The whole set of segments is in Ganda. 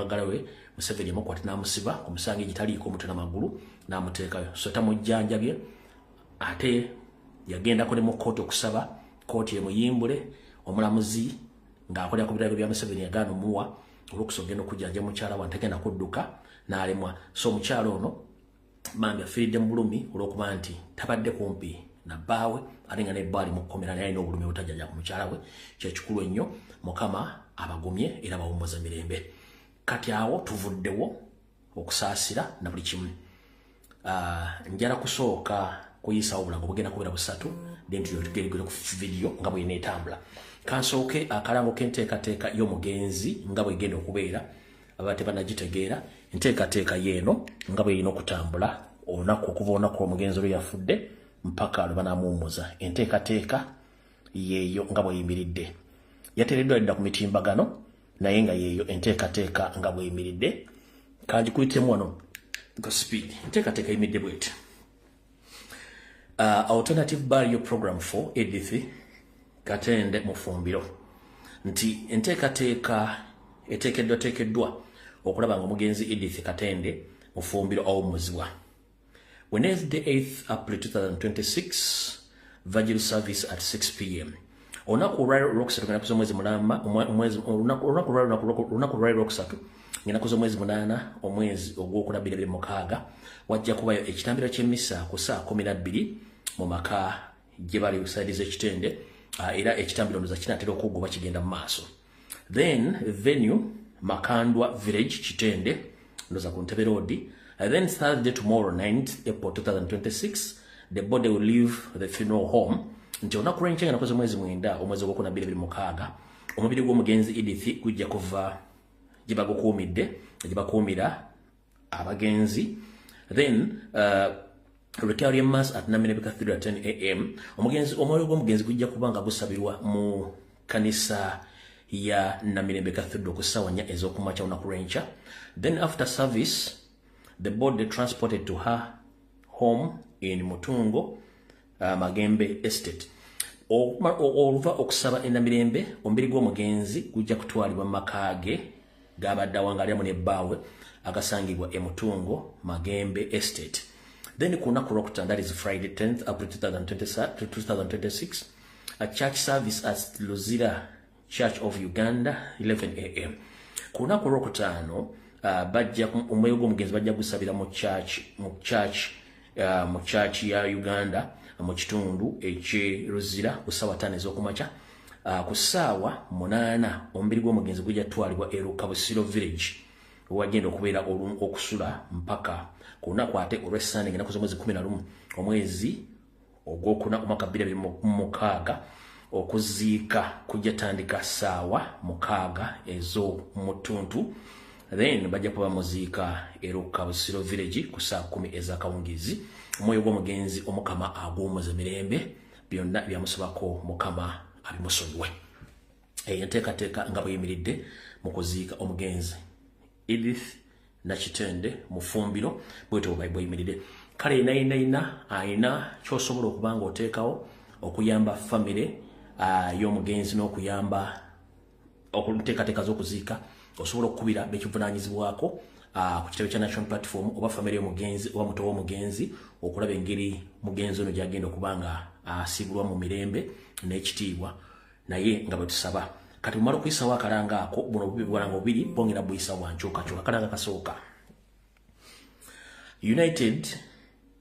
mwagala we Museveni yamukwata n'amusiba omusanga egitaliiko omutwe n'amagulu n'amuteekayo so tamujjanjabye ate yagendako ne mu kkooti okusaba kkooti emuyimbule omulamuzi ng'akolera ku biragiro bya Museveni yagaana omuwa olw'okusogenda okujjanja mukyala wa ntegenda kudduka n'alemwa so omukyala ono mambi afiiridde mu bulumi olw'okuba nti tabadde kumpi na bbaawe ate nga ne bbaali mu kkomera naye alina obulumi obutajjanja ku mukyala we kyekikulu ennyo Mukama abagumye era bawummuza mirembe kati awo tuvuddewo okusaasira na buli kimu njala kusooka kuyisawo obulanga obugenda kubeera busatu then tugeregere ku video nga bwe neetambula kansooke akalango k'enteekateeka y'omugenzi nga bwe egenda okubeera abate banagitegeera enteekateeka yeeno nga bwe erina okutambula olunaku okuva olunaku omugenzi lwe yafudde mpaka lwe banamuwummuza enteekateeka yeeyo nga bwe yimiridde yateereddwa lidda ku mitimbagano naye nga yeeyo enteekateeka nga bwe yimiridde kanjikuyitemu wano nga speed enteekateeka yimiridde bweti alternative burial program for Edith Katende Mufumbiro nti enteekateeka eteekeddwa okulaba nga omugenzi Edith Katende Mufumbiro awummuzibwa Wednesday 8th April 2026 Virgil service at 6 p.m. Onaku Rocksatu ngena kuzo mwezi mulamba onaku Rocksatu ngena kuzo mwezi munana omwezi ogwokulabira mukaaga wajja kubayo ekitambiro ky'emmisa ku saa 12 mu maka gye bali usaidize ekitende era ekitambiro ndoza kinatera okugoba kigenda mu maaso then venue Makandwa Village Kitende ndoza ku Ntebe Road then Thursday tomorrow 9th April 2026 the body will leave the funeral home nti onaku lwenkya ngena kuzo mwezi mwenda omwezi ogwokulabira mukaaga omubiri gw'omugenzi Edith gujja kuva gye bakuumira abagenzi then Requiem Mass at Namirembe Cathedral at 10 a.m. Omwoyo gw'omugenzi gujja kuba nga gusabirwa mu kanisa ya Namirembe Cathedral ku ssaawa 4 ez'okumakya olunaku lw'enkya. Then after service, the body transported to her home in Mutungo, Magembe Estate. Oluva okusaba e Namirembe, omubiri gw'omugenzi gujja kutwalibwa mu maka ge g'abadde awangaliramu ne bbaawe agasangibwa e Mutungo, Magembe Estate. Then kuna kurokta, that is Friday 10th April 2026, a church service at Luzira Church of Uganda 11 a.m. Kuna kurokta no bajja omwoyo gw'omugenzi bajja gusabira mu church ya Uganda mu kitundu ekye Luzira ku ssaawa 5 ez'okumakya ku ssaawa 8 omubiri gw'omugenzi gujja twalibwa e Kabusiro Village wagenda okubeera okusula mpaka kunaku ate olw'Essande ngenda kuza mwezi 11 omwezi ogwokuna omwaka 2026 okuziika kujja tandika ssaawa 6 ez'omutuntu then bajja kuba muziika e Kabusiro Village ku saa 10 ez'akawungizi omwoyo gw'omugenzi omukama agw'omuze mirembe byonna byamusabako mukama abimusonyiwe enteekateeka nga bweyimiridde mu kuziika omugenzi Edith Nakitende Mufumbiro bwetyo bweyimiridde kale ayina kyosobola okuba nga oteekawo okuyamba famire y'omugenzi n'okuyamba okuteekateeka z'okuziika osobola okukubira bekivunaanyizibwako ku kitebe kya National Platform oba famire y'omugenzi oba muto w'omugenzi okulaba engeri mugenzi ono gyagenda okuba nga asibulwa mu mirembe n'ekitiibwa naye nga bwe tusaba kati mumala okuyisawo akalanga ako buno bubibwalanga bubiri bongera buyisa wankyukakyuka akalanga kasooka United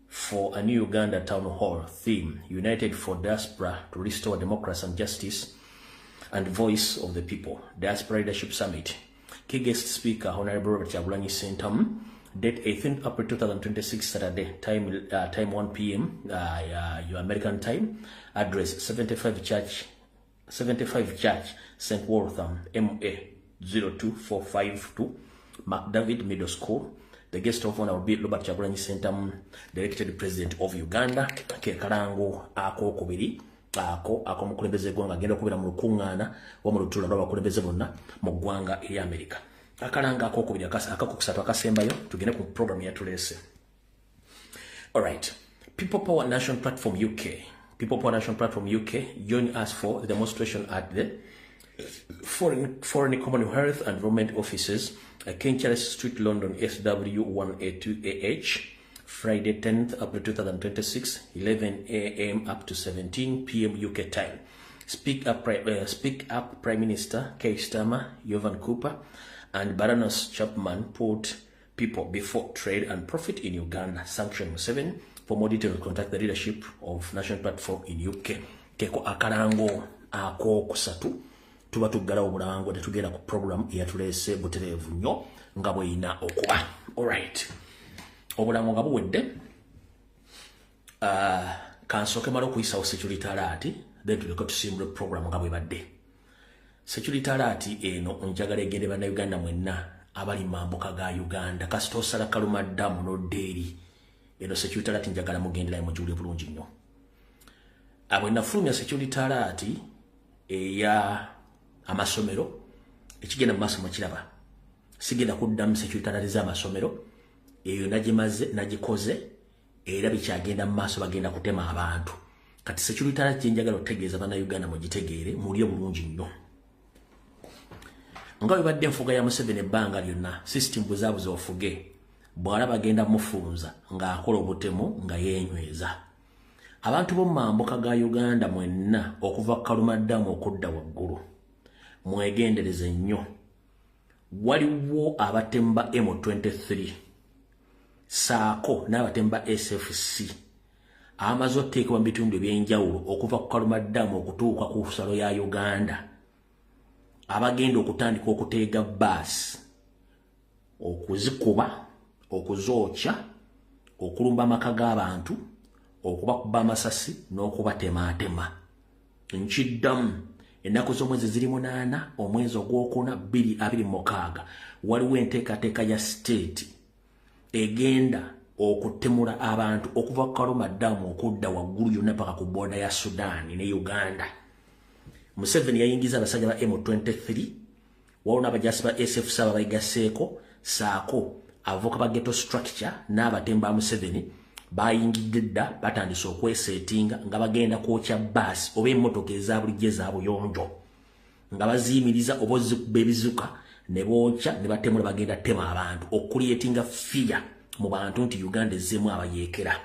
for a New Uganda Town Hall theme United for Diaspora to Restore Democracy and Justice and Voice of the People Diaspora Leadership Summit key guest speaker Honorable Robert Kyagulanyi Ssentamu date 18th April 2026 Saturday time 1 p.m. Your American time address 75 Church St. Waltham MA 02452 McDavid Middle School. The guest of honor will be Robert Kyagulanyi Ssentamu, the elected president of Uganda. Ke kalango akokubiri ako mukulembeze gwanga agenda okubeera mu lukuŋŋaana wa mu lutuula lw'abakulembeze bonna mu ggwanga eri America. Akalanga akokubiri akakokusatu akasembayo tugende ku program yatuleese. Alright, People Power National Platform UK. People Power National Platform UK join us for the demonstration at the Foreign Commonwealth and Environment Offices King Charles Street, London, SW1A2AH, Friday 10th April 2026, 11 a.m. up to 17 p.m. UK time. Speak Up Prime Minister Keir Starmer, Jovan Cooper, and Baroness Chapman put people before trade and profit in Uganda. Sanction 7. For more details, contact the leadership of National Platform in UK. Keko akarango ako kusatu. Tuba tugala obulango tetugenda ku program eyatulese buterevu nnyo nga bweyina okuba. Alright. Obulango nga buwedde. Kansooke mala okuyisawo security alert, then tuleka tusimbule program nga bwebadde. Security alert eno njagala egende bannayuganda mwenna abali mambuka ga Uganda kasita osala Kalumaddamu n'oddeeri. Eno security alert njagala mugenderayo mujule bulungi nnyo. Nafulumya security alert eya amasomero ekigenda mu maaso mukiraba. Sigenda kuddamu security alert z'amasomero eyo nagikoze era bikyagenda mu maaso bagenda kutema abantu. Kati security alert njagala otegeeza bannayuganda mugitegeere mulye bulungi nnyo. Nga bibadde enfuga ya Museveni ebbanga lyonna system buzaabuza ofuge bwala bagenda mufunza ng'akola obutemu nga yenyweza. Abantu b'omumambuka ga Uganda mwenna okuva Kalumaddamu okudda waggulu mwegendereze nnyo. Waliwo abatemba M23 saako n'abatemba SFC amaze oteekebwa mu bitundu ebyenjawulo okuva ku Kalumaddamu okutuuka ku nsalo ya Uganda. Abagenda okutandika okuteega bus okuzikuba, okuzookya, okulumba amaka g'abantu, okubakuba amasasi n'okubatemaatema. Nkiddamu ennaku z'omwezi ziri 8 omwezi ogwokuna 2026 waliwo enteekateeka ya state egenda okutemula abantu okuva ku Kalumaddamu okudda waggulu yonna paka ku border ya Sudan ne Uganda. Museveni yayingiza abasajja ba M23 wawona abajasi ba SFC abayigaseeko saako avoka ba ghetto structure n'abatemba Museveni bayingidde dda batandise okwesetinga nga bagenda kwokya bus oba emmotoka eza bulijjo eza buyonjo nga baziyimiriza oba zikuba ebizuka ne bookya ne batemula bagenda tema abantu okuliyetinga fear mu bantu nti Uganda ezzeemu abayeekera.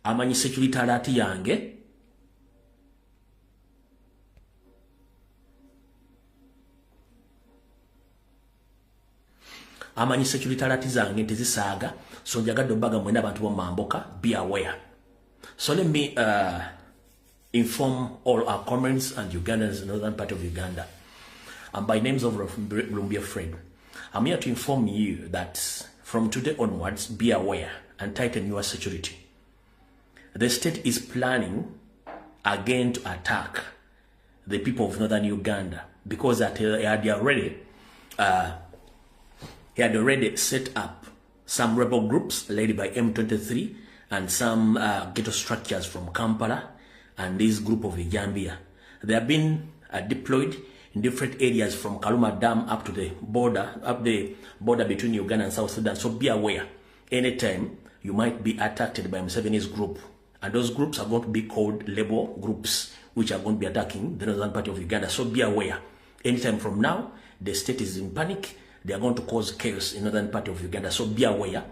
Amanyi security alert yange amanyi security alert zange tezisaaga, so njagadde obbaga mwena abantu b'omumambuka, be aware. So let me inform all our Comrades and Ugandans in the northern part of Uganda. By names of Lumbia Fred, I'm here to inform you that from today onwards, be aware and tighten your security. The state is planning again to attack the people of northern Uganda because he had already set up some rebel groups led by M23 and some ghetto structures from Kampala and this group of Gambia. They have been deployed in different areas from Kalumaddamu up to the border between Uganda and South Sudan. So be aware, anytime you might be attacked by Museveni's group. And those groups are going to be called label groups, which are going to be attacking the northern part of Uganda. So be aware, anytime from now, the state is in panic. They are going to cause chaos in northern part of Uganda. So be aware.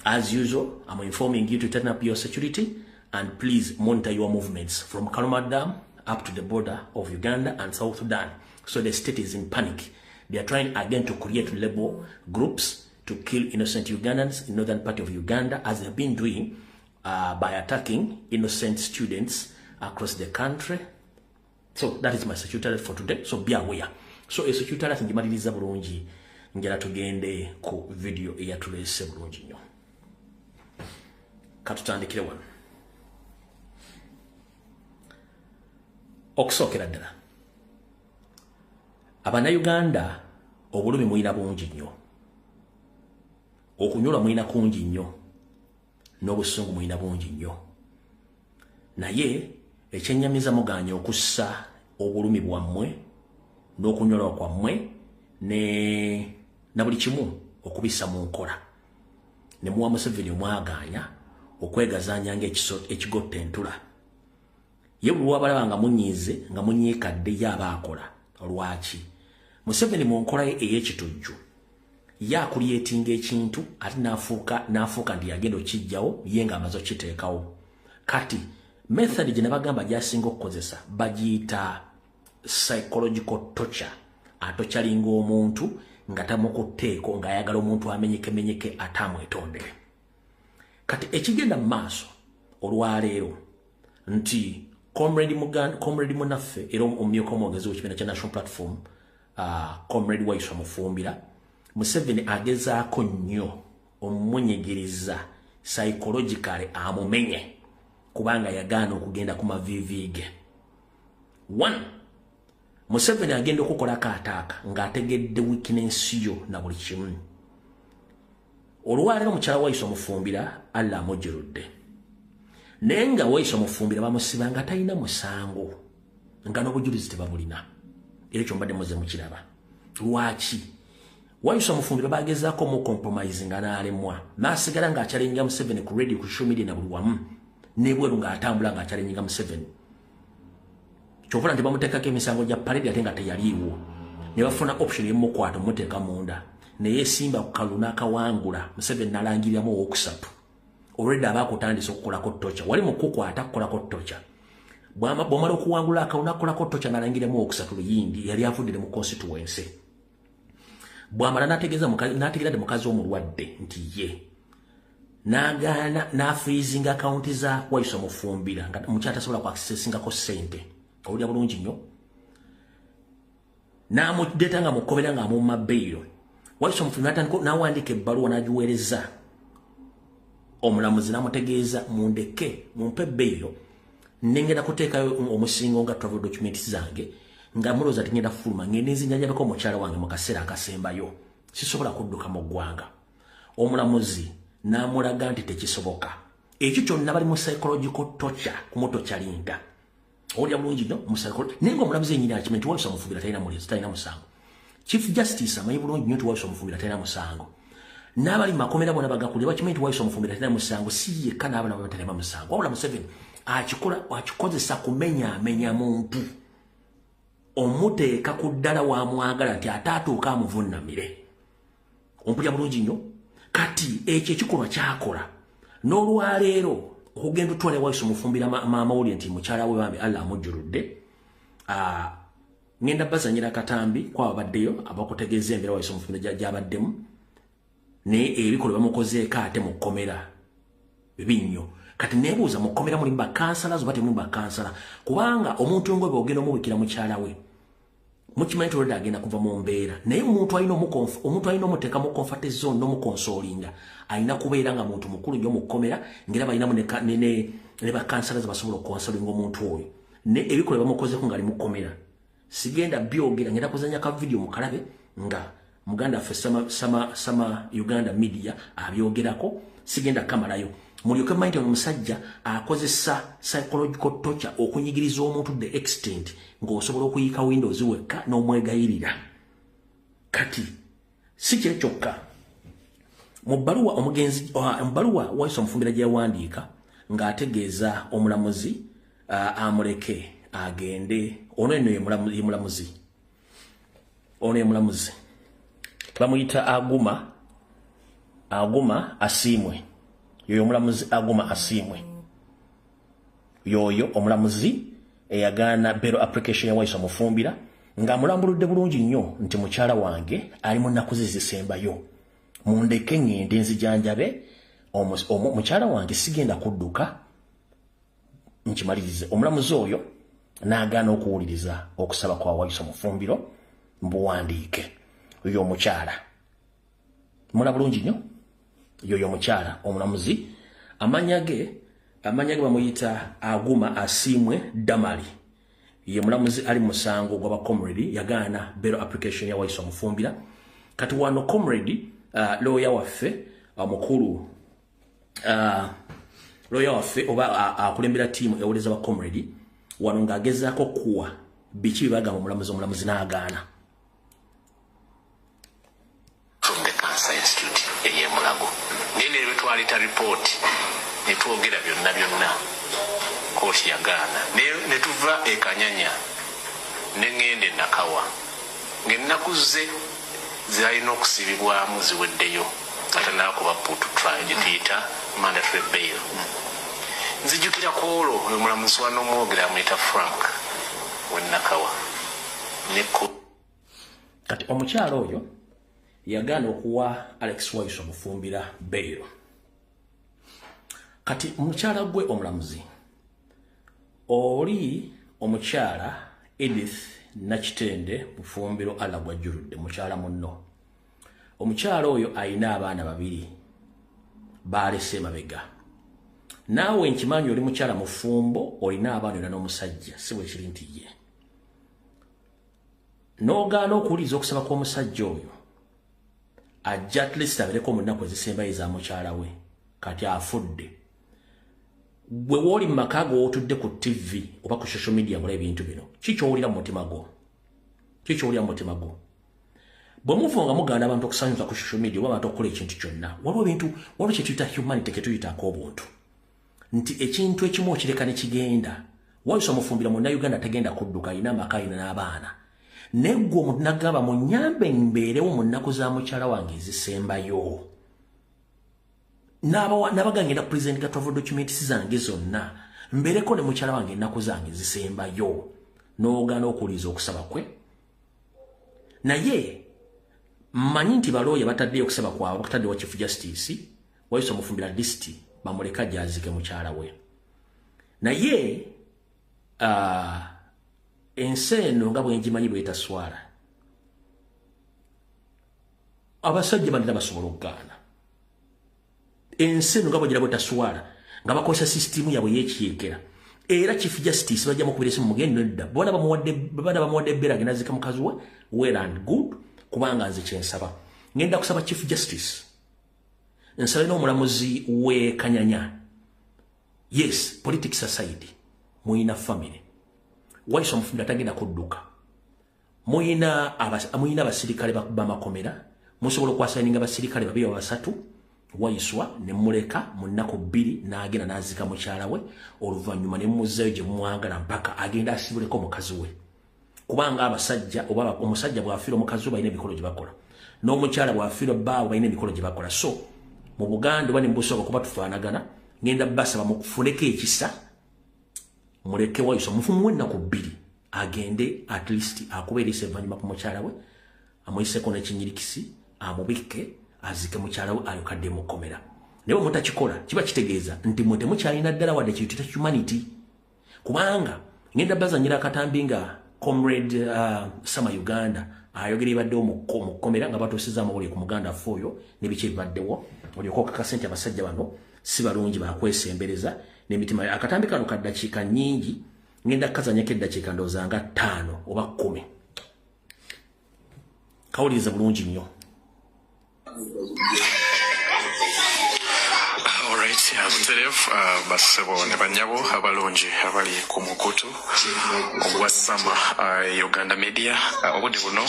As usual, I'm informing you to turn up your security and please monitor your movements from Kalumaddamu up to the border of Uganda and South Sudan. So the state is in panic. They are trying again to create label groups to kill innocent Ugandans in northern part of Uganda, as they have been doing by attacking innocent students across the country. So that is my security alert for today. So be aware. So a security alert ngimaliriza bulungi. Njala tugende ku video eyatulese bulungi nnyo. Katutandikire wano. Okusookera ddala. Abannayuganda obulumi mulina bungi nnyo. Okunyolwa mulina kungi nnyo. N'obusungu mulina bungi nnyo. Naye ekyennyamiza muganya okussa obulumi bwammwe n'okunyolwa kwammwe na buli kimu okubissa mu nkola. Ne muwa Museveni omwaganya okwegazanya ng'ekigotta entula. Ye buli lwabalaba nga munyiize nga munyiikadde ye aba akola. Lwaki? Museveni mu nkola ye ey'ekitujju ya creating ekintu ati nafuuka ndi agenda okijjawo ye nga amaze okiteekawo. Kati method gye nabagamba gy'asinga okukozesa bagiyita psychological torture. Atokyalinga omuntu nga tamukuteeko ng'ayagala omuntu amenyeke atamwetondere. Kati ekigenda mu maaso olwaleero nti comrade munaffe era omumyuka omwogezi w'ekibiina kya National Platform comrade Waiswa Mufumbira Museveni agezaako nnyo omumunyigiriza psychologically amumenye kubanga yagaana okugenda ku mavivi ge. 1 Museveni agenda okukolako ataaka ng'ategedde weakness yo na buli kimu. Olwaleero mukyala Waiswa Mufumbira Allah amujjirudde. Naye nga Waiswa Mufumbira bamusiba nga talina musango nga n'obujulizi tebabulina. Era ekyo mbadde muze mukiraba. Lwaki? Waiswa Mufumbira bagezaako mu compromise nga n'alemwa n'asigala ng'akyalenga Museveni ku radio ku social media na buli wamu n'ebweru ng'atambula ng'akyalenga Museveni. Kyovula nti bamuteekako emisango gya parade ate nga teyaliiwo. Ne bafuna option y'emukwata muteeka munda. Ne yeesimba ku kalulu n'akawangula Museveni n'alangiriramu owookusatu. Already abaakutandisa okukolako tocha. Wali mukukwata kukolako tocha. Bw'amala okuwangula akalulu n'akolako tocha n'alangiriramu owookusatu luyindi yali avuddire mu constituency. Bw'amala n'ategeera mukazi omulwadde nti ye n'agaana n'afreezing account za Waiswa Mufumbira nga mukyala tasobola ku accessingako ssente. Owulira bulungi nnyo. N'amudeeta nga mukobera ng'amumma bbeeyo. Waiswa Mufumbira n'awandiika ebbaluwa n'agiweereza omulamuzi n'amutegeeza mundeke mumpe bbeeyo nengenda kuteekayo omusingo nga travel documents zange nga mulooza tingenda fuluma ngende nzinjanjabeko omukyala wange mu kaseera akasembayo sisobola kudduka mu ggwanga. Omulamuzi n'amulaga nti tekisoboka. Ekyo kyonna bali mu psychological torture kumutokyalinga. Owulira bulungi nnyo mu psychological naye ng'omulamuzi yennyini akimanyi nti Waiswa Mufumbira talina musango. Chief Justice amanyi bulungi nnyo nti Waiswa Mufumbira talina musango. N'abali makomera bona bagakulira bakimanyi nti Waiswa Mufumbira talina musango si yekka n'abaana baba talina musango. Wabula Museveni akikozesa kumenyaamenya muntu omuteeka ku ddala wamwagala nti ate atuuka amuvunnamire. Ompulira bulungi nnyo. Kati ekyo ekikolwa kyakola n'olwaleero okugenda otwala Waiswa Mufumbira amawulire nti mukyala we bambi Allah amujjuludde. Ngenda bazanyira akatambi kwaba baddeyo abakutegeeza embeera Waiswa Mufumbira gy'abaddemu naye ebikolwa bamukozeeko ate mu kkomera bibi nnyo. Kati neebuuza mu kkomera mulimu bakansala oba temulimu bakansala kubanga omuntu ng'obe ogenda omubikira mukyala we mukimanyi nti olwedde agenda kuva mu mbeera naye omuntu alina omuteeka mu comfort zone n'omukonsoolinga alina kubeera nga muntu mukulu nnyo mu kkomera ngera balinamu ne bakansala ze basobola okukonsolinga omuntu oyo ebikolwa bamukozeeko ng'ali mu kkomera. Sigenda byogera ngenda kuzanya ka video mukalabe nga muganda ffe sama Uganda media abyogerako sigenda kamalayo. Mulyoke mind omusajja akozesa psychological torture okunyigiriza omuntu the extent ng'osobola okuyika windows wekka n'omwegayirira. Kati si kye kyokka mu bbaluwa Waiswa Mufumbira gye yawandiika ng'ategeeza omulamuzi amuleke agende. Ono ye mulamuzi bamuyita Aguma Asiimwe. Yoyo omulamuzi Aguma Asiimwe yoyo omulamuzi eyagaana bail application ya Waiswa Mufumbira ng'amulambuludde bulungi nnyo nti mukyala wange ali mu nnaku ze zisembayo mundeke ngende nzijanjabe mukyala wange sigenda kudduka nkimalirize. Omulamuzi oyo n'agaana okuwuliriza okusaba kwa Waiswa Mufumbira mbuwandiike. Yoyo omukyala mula bulungi nnyo yoyo omukyala omulamuzi amanya ge bamuyita Aguma Asiimwe Damali ye mulamuzi ali musango gwa comrade yagaana bail application ya Waiswa Mufumbira. Kati wano comrade lawyer waffe mukulu lawyer waffe oba akulembera team ewoleza ba comrade wano ng'agezaako kuwa biki bagamba omulamuzi n'agaana. From the Cancer Institute ey'Emulago nene betwalita report netwogera byonna kooti yagaana ne tuva ekanyanya ne ngende Nakawa ng'ennaku ze zirina okusibibwamu ziweddeyo atanaakuba putu trial gituyita mandatory bail. Nzijukira kwolwo oyo mulamuzi wano omwogera amuyita Frank Wennakawa neko. Kati omukyalo oyo yagaana okuwa Alex Waiso Mufumbira bail. Kati omukyala gwe omulamuzi oli omukyala Edith Nakitende Mufumbiro alagwa jjuludde mukyala munno. Omukyala oyo ayina abaana babiri balese mabega. Naawe nkimanyi oli mukyala mufumbo olina abaana n'omusajja si bwe kiri nti ye. N'ogaana okuwuliriza okusaba kw'omusajja oyo ajja at least abeereko mu nnaku ezisembayo eza mukyala we kati afudde. Gwe woli mu maka go otudde ku TV oba ku social media ng'olaba ebintu bino kikyowulira mu mutima gwo? Kikyowulira mu mutima gwo? Bwe muva nga mugaana abantu okusanyuka ku social media oba abantu okukola ekintu kyonna waliwo bintu waliwo kye tuyita humanity kye tuyitaako obuntu nti ekintu ekimu okireka ne kigenda. Waiso Mufumbira Munnayuganda tagenda kudduka alina amaka alina n'abaana neggwe omuntu nagamba munyambe mbeerewo mu nnaku za mukyala wange ezisembayo n'abaga ngenda kupresentinga travel documents zange zonna mbeereko ne mukyala wange ennaku zange ezisembayo n'ogaana okuwuliriza okusaba kwe. Naye mmanyi nti balooya bataddeyo okusaba kwabwe bakutaddewo Chief Justice Waiso Mufumbira disiti bamuleka gyazike mukyala we. Naye ensi eno nga bwe ngimanyi bwetaswala abasajja banira basobola okugaana. Ensi eno nga bwe gira bwetaswala nga bakozesa sisitimu yabwe yekiyeekera era Chief Justice bajja mukubira esimu mugende nedda bwana bamuwadde ebbeera agenda azika mukazi we well and good kubanga nze kyensaba ngenda kusaba Chief Justice nsaba n'omulamuzi we Kanyanya. Yes, politics aside muyina family. Waiso Mufumbira tagenda kudduka. Muyina abasirikale bamakomera musobola okwasayininga abasirikale babiri basatu Waiswa ne muleka mu nnaku 2 n'agenda n'azika mukyala we oluvannyuma ne muzzayo gye mwagala mpaka agenda asibuleko mukazi we kubanga abasajja oba omusajja bw'afiira omukazi we balina emikolo gye bakola n'omukyala bw'afiira bbaawe balina emikolo gye bakola. So mu Buganda oba ne mu Busooka kuba tufaanagana ngenda basaba mukufuneko ekisa muleke Waiso mufumuwe ennaku 2 agende at least akubeeresa evvannyuma ku mukyala we amuyiseko n'ekinyirikisi amubike azike mukyala we ayokadde mu kkomera. Naye bwe mutakikola kiba kitegeeza nti mwe temukyalina ddala wadde kintu ta humanity kubanga ngenda bazanyira akatambi nga Comrade Sama Uganda ayogera ibaddewo mu kkomera nga batuusizza amawulire ku muganda affe oyo n'ebiki ebibaddewo olyoka okakasa nti abasajja bano si balungi bakwesembereza n'emitima. Akatambi kano ka ddakiika nnyingi ngenda kukazanyako eddakiika ndowooza nga 5 oba 10 kawuliriza bulungi nnyo. Butereevu bassebo ne bannyabo abalungi abali ku mukutu ogwa Sama Uganda Media obudde buno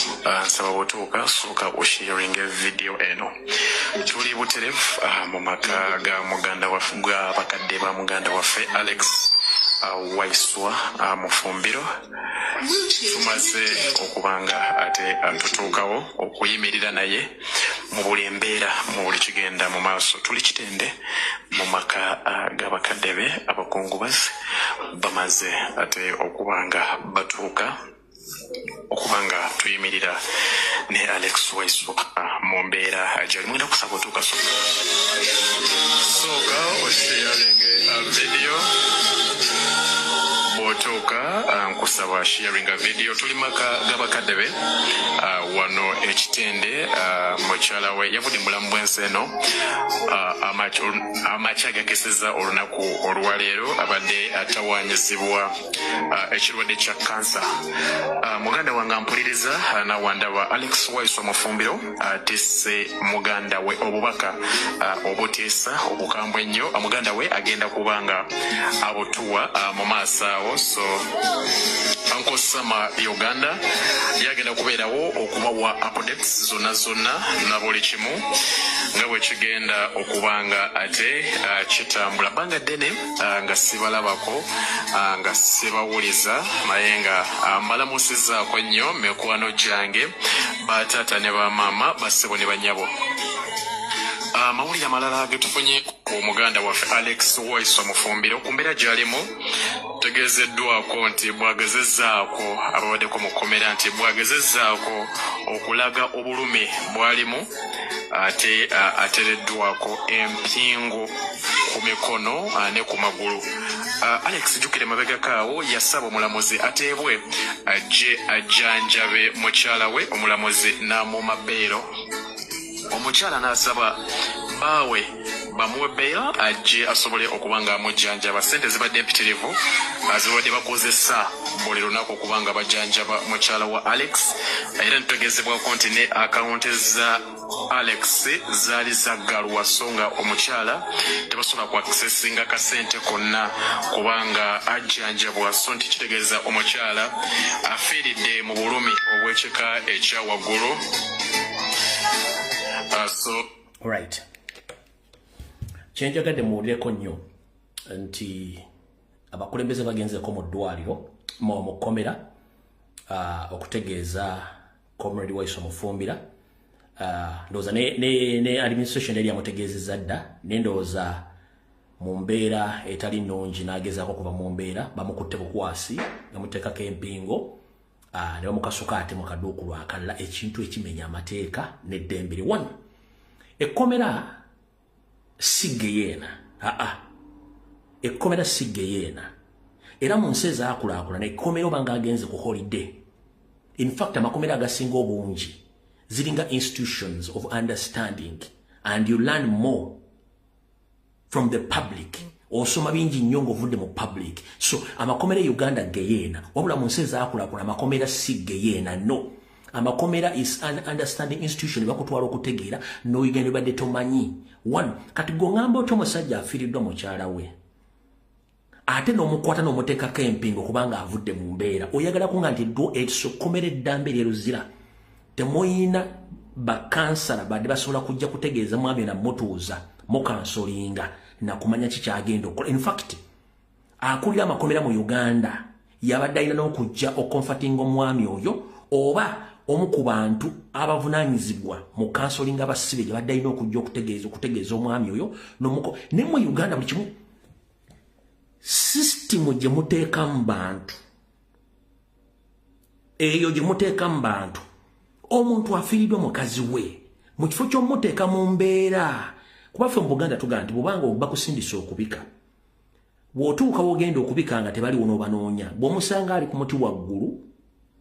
nsaba bw'otuuka sooka osharinga video eno. Tuli butereevu mu maka ga muganda waffe ga bakadde ba muganda waffe Alex Waiso Mufumbiro. Tumaze okubanga ate atutuukawo okuyimirira naye mu buli embeera mu buli kigenda mu maaso. Tuli Kitende mu maka g'abakadde be abakungubazi bamaze ate okubanga batuuka okubanga tuyimirira ne Alex Waiso mu mbeera gyali. Mwenda kusaba otuuka sooka osharinge video bw'otuuka nkusaba sharing a video. Tuli maka g'abakadde be wano Ekitende mukyala we yavudde mulamu bw'ensi eno amakya gakeseza olunaku olwaleero abadde atawaanyizibwa ekirwadde kya kansa. Muganda wange ampuliriza nawandaba Alex Waiso Mufumbiro atisse muganda we obubaka obuteesa obukambwe ennyo. Muganda we agenda kubanga abutuwa mu maaso awo awo so Uncle Sama Uganda yagenda kubeerawo okubawa updates zonna na buli kimu nga bwe kigenda okubanga ate kitambula banga ddene nga sibalabako nga sibawuliza naye nga mbalamusizaako nnyo mikwano gyange bataata ne bamaama bassebo ne bannyabo. Amawulire amalala getufunye ku muganda waffe Alex Waiswa Mufumbiro ku mbeera gy'alimu tegeezeddwako nti bwagezezzaako ababaddeko mu kkomera nti bwagezezzaako okulaga obulumi bw'alimu ate atereddwako empingo ku mikono ne ku magulu. Alex jjukire mabegakaawo yasaba omulamuzi ateebwe ajje ajjanjabe mukyala we omulamuzi n'amuuma bbeero. Omukyala n'asaba baawe bamuwe bbeera ajje asobole okuba nga amujjanjaba. Ssente zibadde empitirivu zibadde bakozesa buli lunaku okuba nga bajjanjaba mukyala wa Alex era nitutegeezebwako nti ne akawunti za Alex zaali zaggalwa so nga omukyala tebasobola ku accessinga kasente konna kubanga ajjanjabwa so nti kitegeeza omukyala afiiridde mu bulumi obw'ekika ekya waggulu. Right. Kyenjagadde muwulireko nnyo nti abakulembeze bagenzeko mu ddwaliro mu kkomera okutegeeza Comrade Waiswa Mufumbira. Ndowooza ne administration eri amutegeezezza dda naye ndowooza mu mbeera etali nnungi n'agezaako kuva mu mbeera bamukutte bukwasi bamuteekako empingo ne bamukasuka ate mu kaduuku lwakalala ekintu ekimenya amateeka n'eddembe lye. One, ekkomera sigge yeena ekkomera sigge yeena era mu nsi ezaakulaakulana ekkomera oba ng'agenze ku holiday. In fact amakomera agasinga obungi ziringa institutions of understanding and you learn more from the public. Osoma bingi nnyo ng'ovudde mu public. So amakomera Uganda geyeena wabula mu nsi ezaakulaakulana amakomera sigge yeena no. Amakomera is an understanding institution bakutwala okutegeera n'oyigende badde tomanyi. One, kati gongamba otyo omusajja afiiriddwa mukyala we ate n'omukwata n'omuteekako empingo kubanga avudde mu mbeera oyagala kunga nti ekkomera eddambe lyeruzira temuyina bakansala badde basobola kujja kutegeeza mwami namutuuza mukansolinga nakumanya kikyagenda okukola. In fact akulira amakomera mu Uganda yabadde alina n'okujja okomfatinga omwami oyo oba omu ku bantu abavunaanyizibwa mu kansolinga abasibe gye badde alina okujja okutegeeza omwami oyo ne mu Uganda buli kimu system gye muteekamu bantu eyo gye muteekamu bantu. Omuntu afiiriddwa mukazi we mu kifo ky'omuteeka mu mbeera kuba ffe mu Buganda tugamba nti bw'obanga bakusindisa okubika bw'otuuka wogenda okubika nga tebaliwo n'obanoonya bw'omusanga ali ku muti waggulu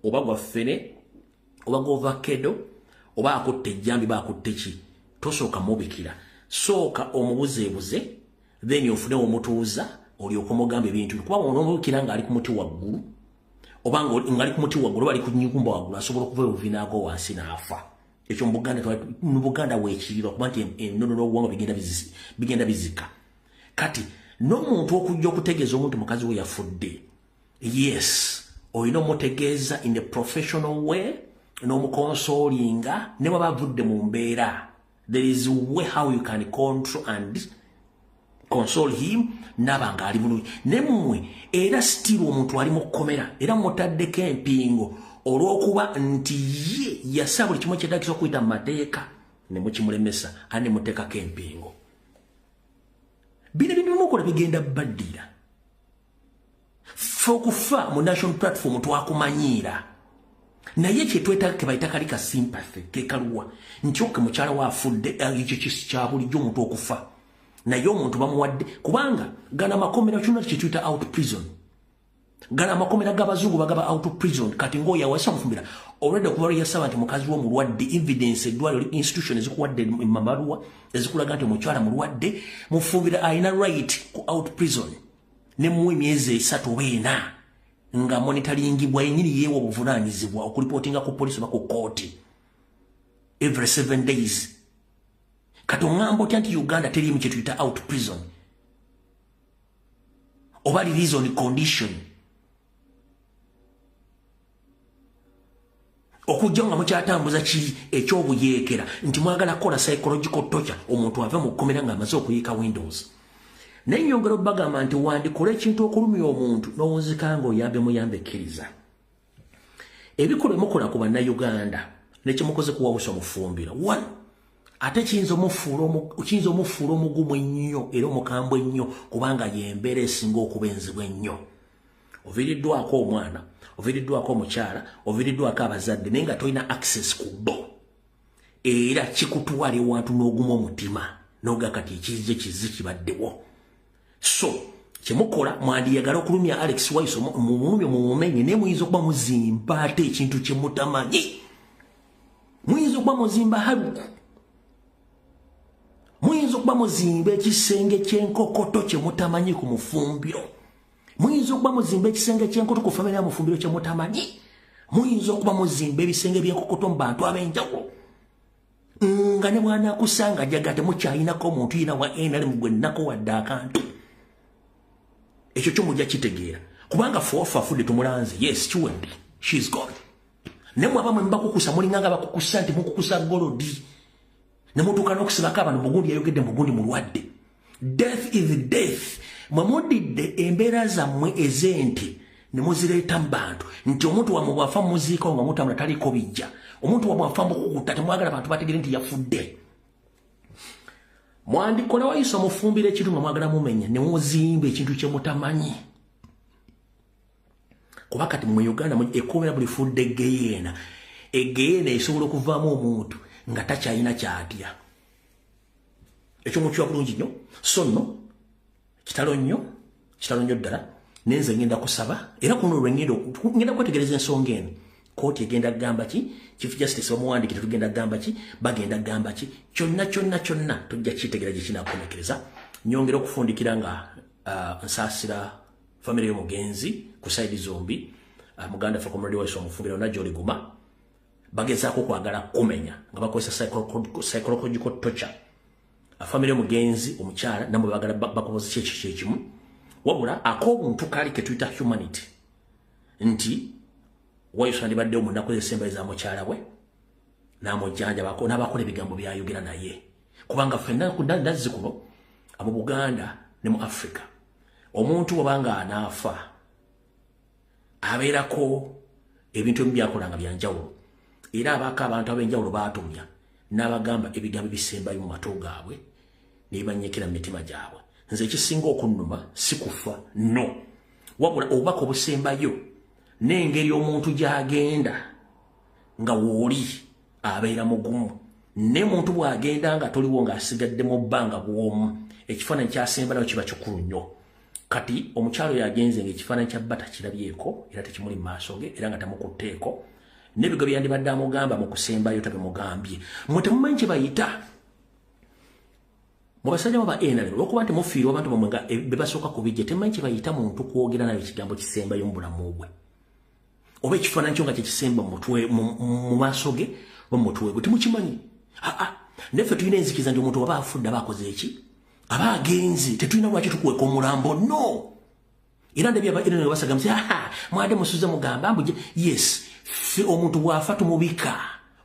oba gwa ffene oba gw'ovakkedo oba akutte ejjambi baakutte ki tosooka mubikira sooka omubuzeebuze then ofune omutuuza olyoka omugamba ebintu kuba onomubikira ng'ali ku muti waggulu oba ng'ali ku muti waggulu bali ku nnyumba waggulu asobola okuva obuvinaako wansi n'afa. Ekyo mu Buganda weekirira kuba nti ennono n'obuwangwa bigenda bizika. Kati n'omuntu okujja okutegeeza omuntu mukazi we yafudde yes olina omutegeeza in a professional way n'omukonsolinga ne bw'aba avudde mu mbeera there is a way how you can control and console him nabanga ali bulungi ne mmwe era still omuntu ali mu kkomera era mutaddeko empingo olw'okuba nti ye yasaba buli kimu kyetagisa okuyita mu mateeka ne mukimulemesa ane muteekako empingo. Bino bintu bimukola bigenda baddira ffe okufa mu national platform twakumanyiira naye kyetwetaaga ke bayita kali ka sympathy ke kaluwa nkyoke mukyala we afudde ekyo kya bulijjo omuntu okufa naye omuntu bamuwadde kubanga gana makomera kyonna kyetuyita out prison gana makomera g'abazungu bagaba out prison kati ng'oyawasa Mufumbira already okuba yasaba nti mukazi wo mulwadde evidence eddwaliro institution ezikuwadde mamaluwa ezikulaga nti omukyala mulwadde Mufumbira alina right ku out prison ne mu emyezi 3 oba 4 nga monitoringibwa yenyini yeewa obuvunaanyizibwa okulipotinga ku police oba ku kooti every 7 days. Kati ongamba otya nti Uganda teriimu kye tuyita out prison oba release on condition okujja nga mukyatambuza kiri ekyobuyeekera nti mwagala kukola psychological torture omuntu ave mu kkomera ng'amaze okuyiika windows naye nyongera obbagamba nti wandikola ekintu okulumya omuntu n'owunzika ng'oyambe muyambe ekkiriza ebikolwa emukola ku bannayuganda nekyemukoze kuwawusa omufumbiro one ate kiyinza omufuula omugumu ennyo era omukambwe ennyo kubanga yembeera esinga okuba enzibu ennyo oviiriddwako omwana oviiriddwako omukyala oviiriddwako abazadde naye nga tolina access ku bo era kikutwala ewantu n'oguma omutima n'ogakati ekizze kizi kibaddewo so kyemukola mwandiyagala okulumya Alex Waiso mumulumye mumumenye naye muyinza okuba muzimba ate ekintu kyemutamanyi muyinza okuba muzimba haluku muyinza okuba muzimba ekisenge ky'enkokoto kyemutamanyi ku mufumbiro muyinza okuba muzimba ekisenge ky'enkoto ku famire ya mufumbiro kyemutamanyi muyinza okuba muzimba ebisenge by'enkokoto mu bantu ab'enjawulo nga ne bw'anaakusanga jaga temukyayinako omuntu yina wa NRM gwe nnako wadde akantu ekyo kyomujja kitegeera kubanga fafudde tumulanze yes kiwedde she's gone ne mwaba mwe mbakukusa mulinganga bakukusa nti mukukusa golodi ne mutuuka n'okusibako abantu mugundi yayogedde mugundi mulwadde death is death mwemudidde embeera zammwe ez'ente ne muzireeta mu bantu nti omuntu wamwe bwafa muziikawo nga mutamula taliko bijja omuntu wamwe wafa mukukuta temwagala abantu bategere nti yafudde mwandikola Waiso mufumbira ekintu nga mwagala mumenya ne muzimba ekintu kyemutamanyi kuba kati mu Uganda ekomera buli fudde egeyeena esobola okuvaamu omuntu nga takyayina kyatya ekyo mukiwa bulungi nnyo so nno kitalo nnyo ddala nenze ngenda kusaba era kuno ngenda kwetegereza ensonga eno kooti egenda kugamba ki chief justice bamuwandikire tugenda kugamba ki bagenda kugamba ki kyonna tujja kitegereza gye kinakomekereza nyongera okufundikira nga nsaasira famire y'omugenzi ku side zombi muganda ffe comrade Waiso omufumbira na Jolly Guma bagezaako okwagala kumenya nga bakozesa psychological torture famire y'omugenzi omukyala namwe bagala bakozesa ekimu wabula ak'obuntu kali ke tuyita humanity nti Waiso andibaddewo mu nnaku ezisembayo za mukyala we n'amujjanjabako n'abakola ebigambo byayogera naye kubanga ffenna ndazzi kuno mu Buganda ne mu Africa omuntu wabanga anaafa abeerako ebintu ebimu byakolanga byanjawulo era abaako abantu ab'enjawulo baatumya n'abagamba ebigambo ebisembayo mu mato gaabwe ne bibanyekera mu mitima gyabwe nze ekisinga okunnuma si kufa no wabula obubaka obusembayo n'engeri omuntu gy'agenda nga wooli abeera mugumu ne muntu bw'agenda nga toliwo ng'asigadde mu bbanga bw'omu ekifaananyi kyasemba nayo kiba kikulu nnyo kati omukyalo yagenze ng'ekifaananyi kya bba takirabyeko era tekimuli mu maaso ge era nga tamukutteeko n'ebigo byandibadde amugamba mu kusembayo tabimugambye mmwe temumanyi kye bayita mu basajja mu ba NRM olw'okuba nti mufiirwa abantu bamwe nga be basooka kubijja temumanyi kye bayita muntu kwogera nayo ekigambo kisembayo mu bulamu bwe oba ekifaananyi kyo nga kyekisemba mu maaso ge oba mu mutwe gwe temukimanyi neffe tulina enzikiriza nti omuntu waba afudde aba akoze eki aba agenzi tetulina lwaki tukuweka omulambo no era ndebye aba NRM basagamuze mwade musuze mugamba mbuje yes ffe omuntu bw'afa tumubika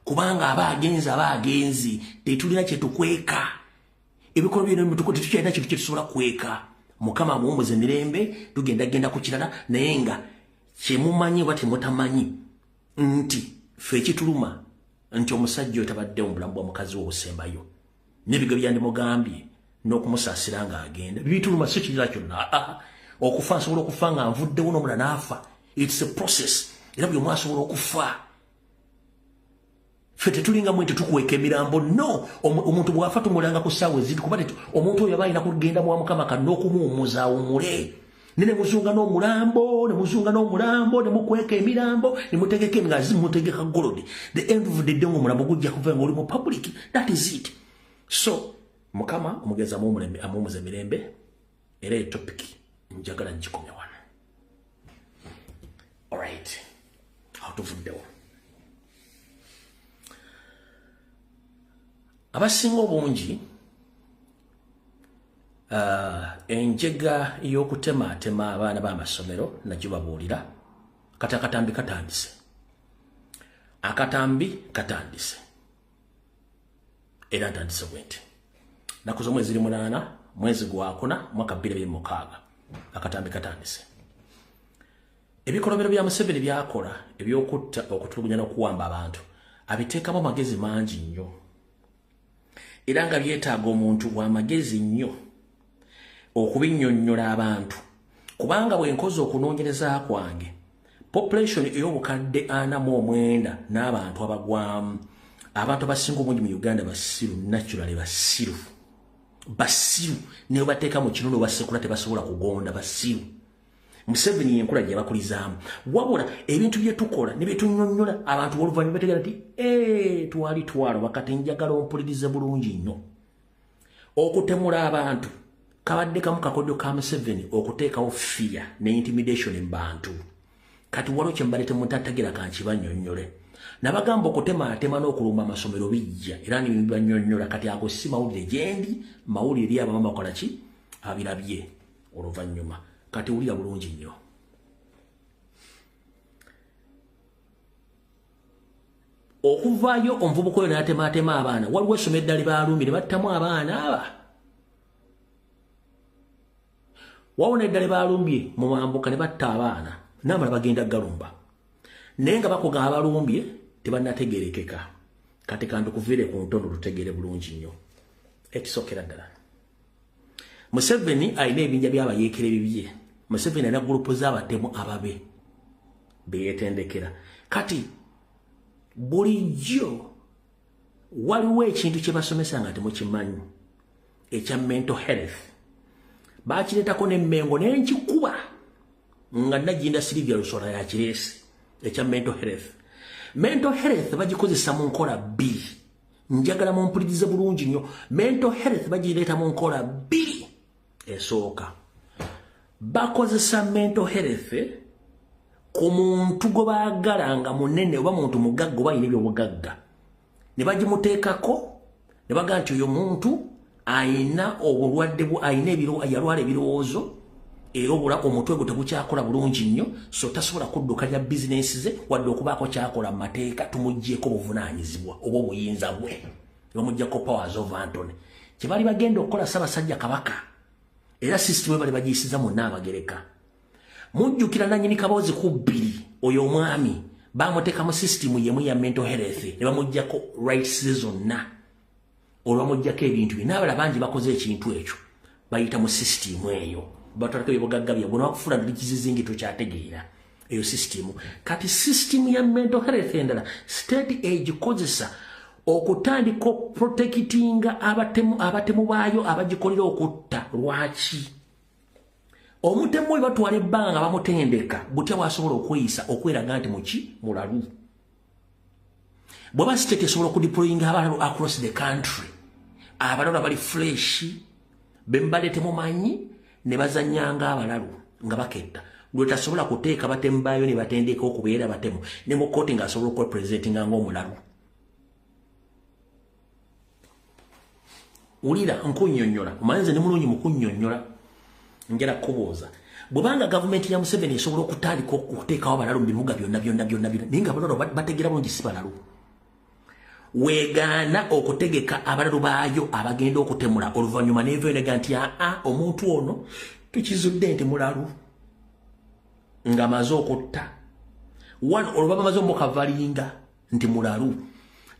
kubanga aba agenzi tetulina kyetukweka ebikolwa byonna tetukyalina kintu kyetusobola kweka mukama amuwummuza emirembe tugenda ku kirala naye nga kyemumanyi oba temutamanyi nti ffe ekituluma nti omusajja oyo tabaddewo mu bulamu bwa mukazi we obusembayo n'ebigo byandimugambye n'okumusaasira ng'agenda bibituluma si kirira kyonna okufa nsobola okufa nga nvuddewo n'omula n'afa it's a process era buli omu asobola okufa ffe tetulinga mwe tetukuweka emirambo no omuntu bw'afa tumulanga ku ssaawa ezitu kuba omuntu oyo aba alina kugenda mu wa mukama kanna okumuwummuza awumule ne muzunga n'omulambo ne mukweka emirambo ne mutegeka engazi mutegeka golodi the end of the day ng'omulambo gujja kuva nga oli mu public that is it so mukama omugezi amuwummuza emirembe era etopic njagala ngikomya wano alright awo tuvuddewo abasinga obungi enjega y'okutemaatema abaana b'amasomero najyo babuulira kati akatambi katandise akatambi katandise era ntandise bwenti nakuzo mwezi 8 mwezi gwa 4 mwaka 2006 akatambi katandise ebikolobero bya Museveni byakola ebyokutta okutulugunya n'okuwamba abantu abiteekamu amagezi mangi nnyo era nga byetaaga omuntu w'amagezi nnyo okubinnyonnyola abantu kubanga bwenkoze okunoonyereza kwange population ey'obukadde 49 n'abantu abagwamu abantu abasinga obungi mu Uganda basiru naturally basiru ne bateeka mu kinono basekula tebasobola kugonda basiru Museveni yenkula gye bakulizaamu wabula ebintu bye tukola ne byetunnyonnyola abantu b'oluvannyuma bategeera nti twali twalo bakati njagala ompulirize bulungi nnyo okutemula abantu kabadde kamu kakodyo ka Museveni okuteekawo fear ne intimidation mu bantu kati waliwo kye mbalete mutategeera kankibannyonnyole nabagamba okutematema n'okulumba amasomero bijja era nibannyonnyola kati ago si mawulire gyendi mawulire eri abamama bakola ki abirabye oluvannyuma kati wulira bulungi nnyo okuvaayo omuvubuka oyo n'atematema abaana waliwo essomero eddala baalumbi ne battamu abaana aba wawona eddala baalumbye mu mambuka ne batta abaana n'amala bagenda galumba naye nga bakugamba balumbye tebannategerekeka kati kandi kuviire ku ntondo lutegeere bulungi nnyo ekisookera ddala Museveni alina ebinja by'abayeekera bibye Museveni alina gurupu z'abatemu ababe beyeetendekera kati bulijjo waliwo ekintu kye basomesa nga temukimanyi ekya mental health bakireetako n'emmengo n'enkikuba nga Nagginda Sylvia Lusola yakireese ekya mental health bagikozesa mu nkola bbiri njagala mumpulirize bulungi nnyo mental health bagireeta mu nkola bbiri esooka bakozesa mental health ku muntu gwe baagala nga munene oba muntu mugagga oba ayina ebyobugagga ne bagimuteekako ne bagaa nti oyo muntu ayina obulwadde yalwala ebirowoozo era obula omutwe gwe tegukyakola bulungi nnyo so tasobola kuddukanya bizinesi ze wadde okubaako kyakola mu mateeka tumuggyeko obuvunaanyizibwa oba obuyinza bwe bamuggyako powers of Antony kye bali bagenda okukola Ssaabasajja Kabaka era sisitimu bali bagiyisiza mu Nnaabagereka mujjukira nannyini Kaboozi ku 2 oyo omwami bamuteeka mu sisitimu yemu ya mental health ne bamuggyako rights zonna olwamuggyako ebintu bye n'abala bangi bakoze ekintu ekyo bayita mu sisitimu eyo batwalako ebyobugagga bye bwe nokufuna likizizingi tokyategeera eyo sisitimu kati sisitimu ya mental health endala state egikozesa okutandika protectinga abatemu baayo abagikolera okutta lwaki omutemu oyo batwala ebbanga bamutendeka butya bwasobola okweyisa okweraga nti muki mulalu bwaba state esobola okudeployinga abalalu across the country abalalu abali fresh bembale temumanyi ne bazanyanga abalalu nga baketta lwe tasobola kuteeka batemu baayo ne batendeka okubeera batemu ne mu kooti ng'asobola okwepresentinga ng'omulalu ulira nkunnyonnyola omanyize ne mulungi mu kunnyonnyola njala kubuuza bwebanga gavumenti ya Museveni esobola okutandika okuteekawo abalalu mu bibuga byonna naye nga abalalu bategeera bulungi si balalu weegaana okutegeka abalalu baayo abagenda okutemula oluvannyuma neevayo nega nti omuntu ono tukizudde nti mulalu ng'amaze okutta olwo bamaze omukavalinga nti mulalu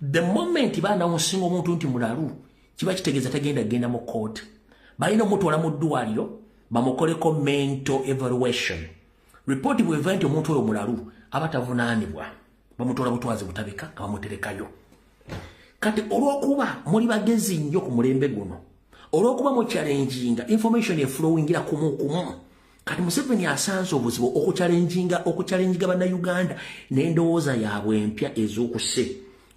the moment baanawunsinga omuntu nti mulalu kiba kitegeeza genda mu kooti balina omutwala mu ddwaliro bamukoleko mental evaluation report bweva nti omuntu oyo mulalu aba tavunaanibwa bamutwala butwazi butabika nga bamuterekayo kati olw'okuba muli bagezi nnyo ku mulembe guno olw'okuba mu challenginga information eflowingira kumu kati Museveni asanze obuzibu okuchallenginga bannayuganda n'endowooza yaabwe empya ez'okuse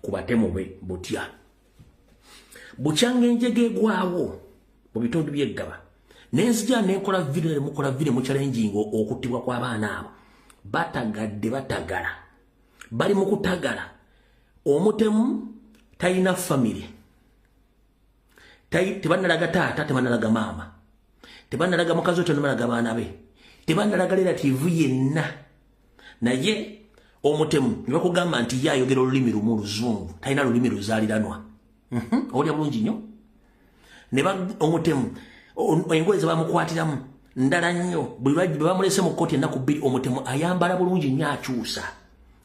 ku batemu be butya bukyanga enjege egwawo mu bitundu by'eggaba nenzija nenkola video mukola video mu challenging okuttibwa kw'abaana abo batagala bali mu kutagala omutemu tayina family tebannalaga taata tebannalaga maama tebannalaga mukazi tebannalaga baana be tebannalaga relative yenna naye omutemu nibakugamba nti yayogera olulimi lumu luzungu talina lulimi luzaaliranwa olya bulungi nnyo omutemu engoye zebamukwatiramu ndala nnyo bwe bamulese mu kkooti ennaku bbiri omutemu ayambala bulungi nnyo akyusa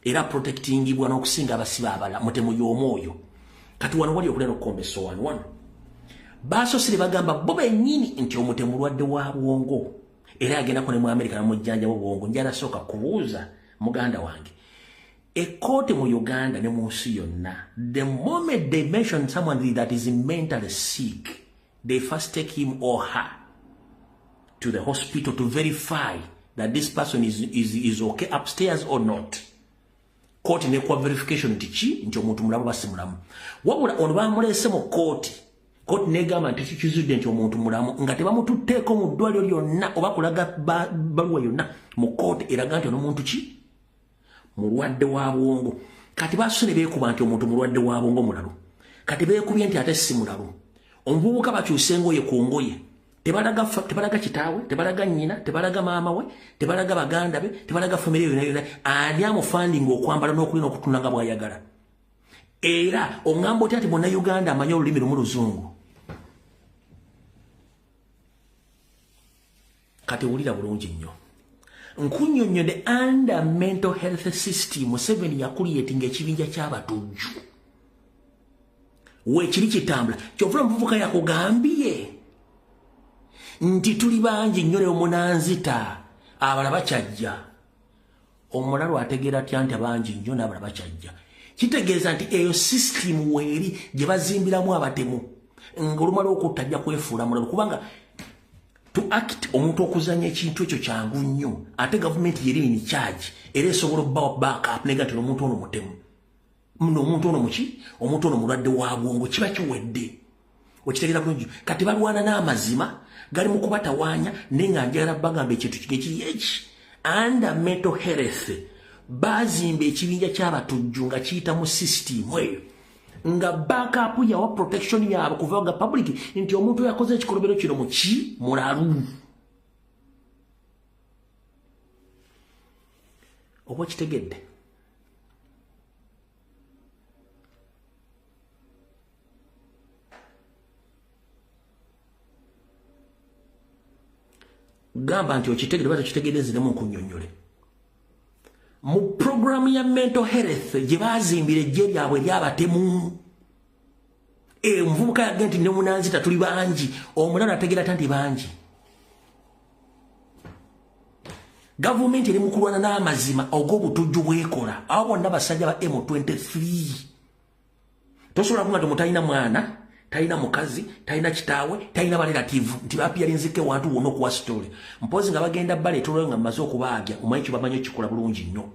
era protectingibwa n'okusinga abasiba abala mutemu y'omwoyo kati wano wali okulera okukombeso wano baasosire bagamba bo bennyini nti omutemu mulwadde wa bwongo era yagendako ne mu Amerika namujjanja bwongo njala sooka kubuuza muganda wange ekkooti mu Uganda ne mu nsi yonna the moment they mention someone that is mentally sick they first take him or her to the hospital to verify that this person is okay upstairs or not. Court ne kwa verification nti omuntu mulamu basi mulamu. Wabula ono bamulese mu court negamba nti kizudde nti omuntu mulamu nga tebamututteeko mu ddwaliro lyonna oba kulaga baluwa yonna mu court eraga nti ono muntu ki mulwadde wa bwongo. Kati basule beekuba nti omuntu mulwadde wa bwongo mulalu. Kati beekubye nti ate si mulalu. Omuvubuka bakyuse engoye ku ngoye. Tebalaga kitaawe, tebalaga nnyina, tebalaga maama we, tebalaga baganda be, tebalaga family yonna ani amufandinga okwambala n'okulina okutunda nga bw'ayagala. Era oŋŋamba otya ati bonna Uganda amanyi olulimi lumu luzungu. Kati wulira bulungi nnyo. Nkunnyonnyodde under mental health system Museveni yakuliyetinga ekibinja ky'abatujju. Weekiri kitambula kyovula omuvubuka yakugambye nti tuli bangi nnyo leo munanzita abala bakyajja omulalu ategeera atya nti abangi nnyo n'abala bakyajja kitegeeza nti eyo system weeri gye bazimbiramu abatemu ng'olumala okutta ajja kwefuula mulalu kubanga to act omuntu okuzanya ekintu ekyo kyangu nnyo ate gavumenti yeri in charge era esobola obbawa backup negatira omuntu ono mutemu muno omuntu ono muki omuntu ono mulwadde wa bwongo kiba kiwedde okitegeera bulungi kati balwana n'amazima gali mu kubatawaanya naye nga njagala bagamba ekintu kiri eki under mental health bazimba ekibinja ky'abatujju nga kiyita mu system eyo nga backup yawa protection yaabwe kuva nga public nti omuntu yakoze ekikolobero kino muki mulalu oba kitegedde gamba nti okitegere bata kitegerezeremu nkunnyonnyole mu programu ya mental health gye bazimbira ejje lyabwe lyabatemu omuvubuka yagenda nti ne munanzita tuli bangi omulala ategeera ata nti bangi gavumenti eri mu kulwana n'amazima og'obutujju bwekola abo bonna basajja ba M23 tosobola kunga nti mutalina mwana talina mukazi, talina kitaawe, talina balerative, nti bapiyalinzike wantu wonna okuwa story. Mpozi nga bagenda bale tuloyo nga mmaze okubaagya, omanyi kye bamanyi kikola bulungi nnyo.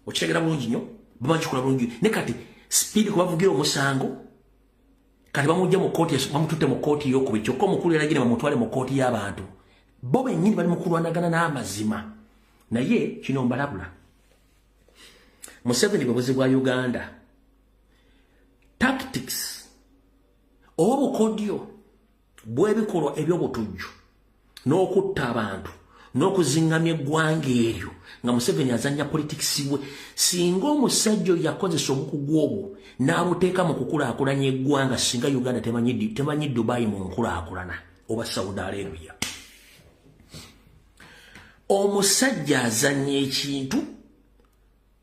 Okitegera bulungi nnyo, bamanyi kikola bulungi. Ne kati speed kubavugira omusango, kati bamujja mu kooti, bamututte mu kooti y'okubiri, kyokka omukulu eragire bamutwale mu kooti y'abantu. Bo bennyini bali mu kulwanagana n'amazima. Naye kino mbalabula. Museveni bwe bwa Uganda. Tactics obukodyo bwebikolwa ebyobutujju n'okutta abantu n'okuzingamya eggwanga eryo nga Museveni azanya politics we singa omusajja yakozesa obukugu obwo n'abuteeka mu kukulaakulanya eggwanga singa Uganda temanyi Dubai mu nkulaakulana oba Saudi Arabia. Omusajja azanya ekintu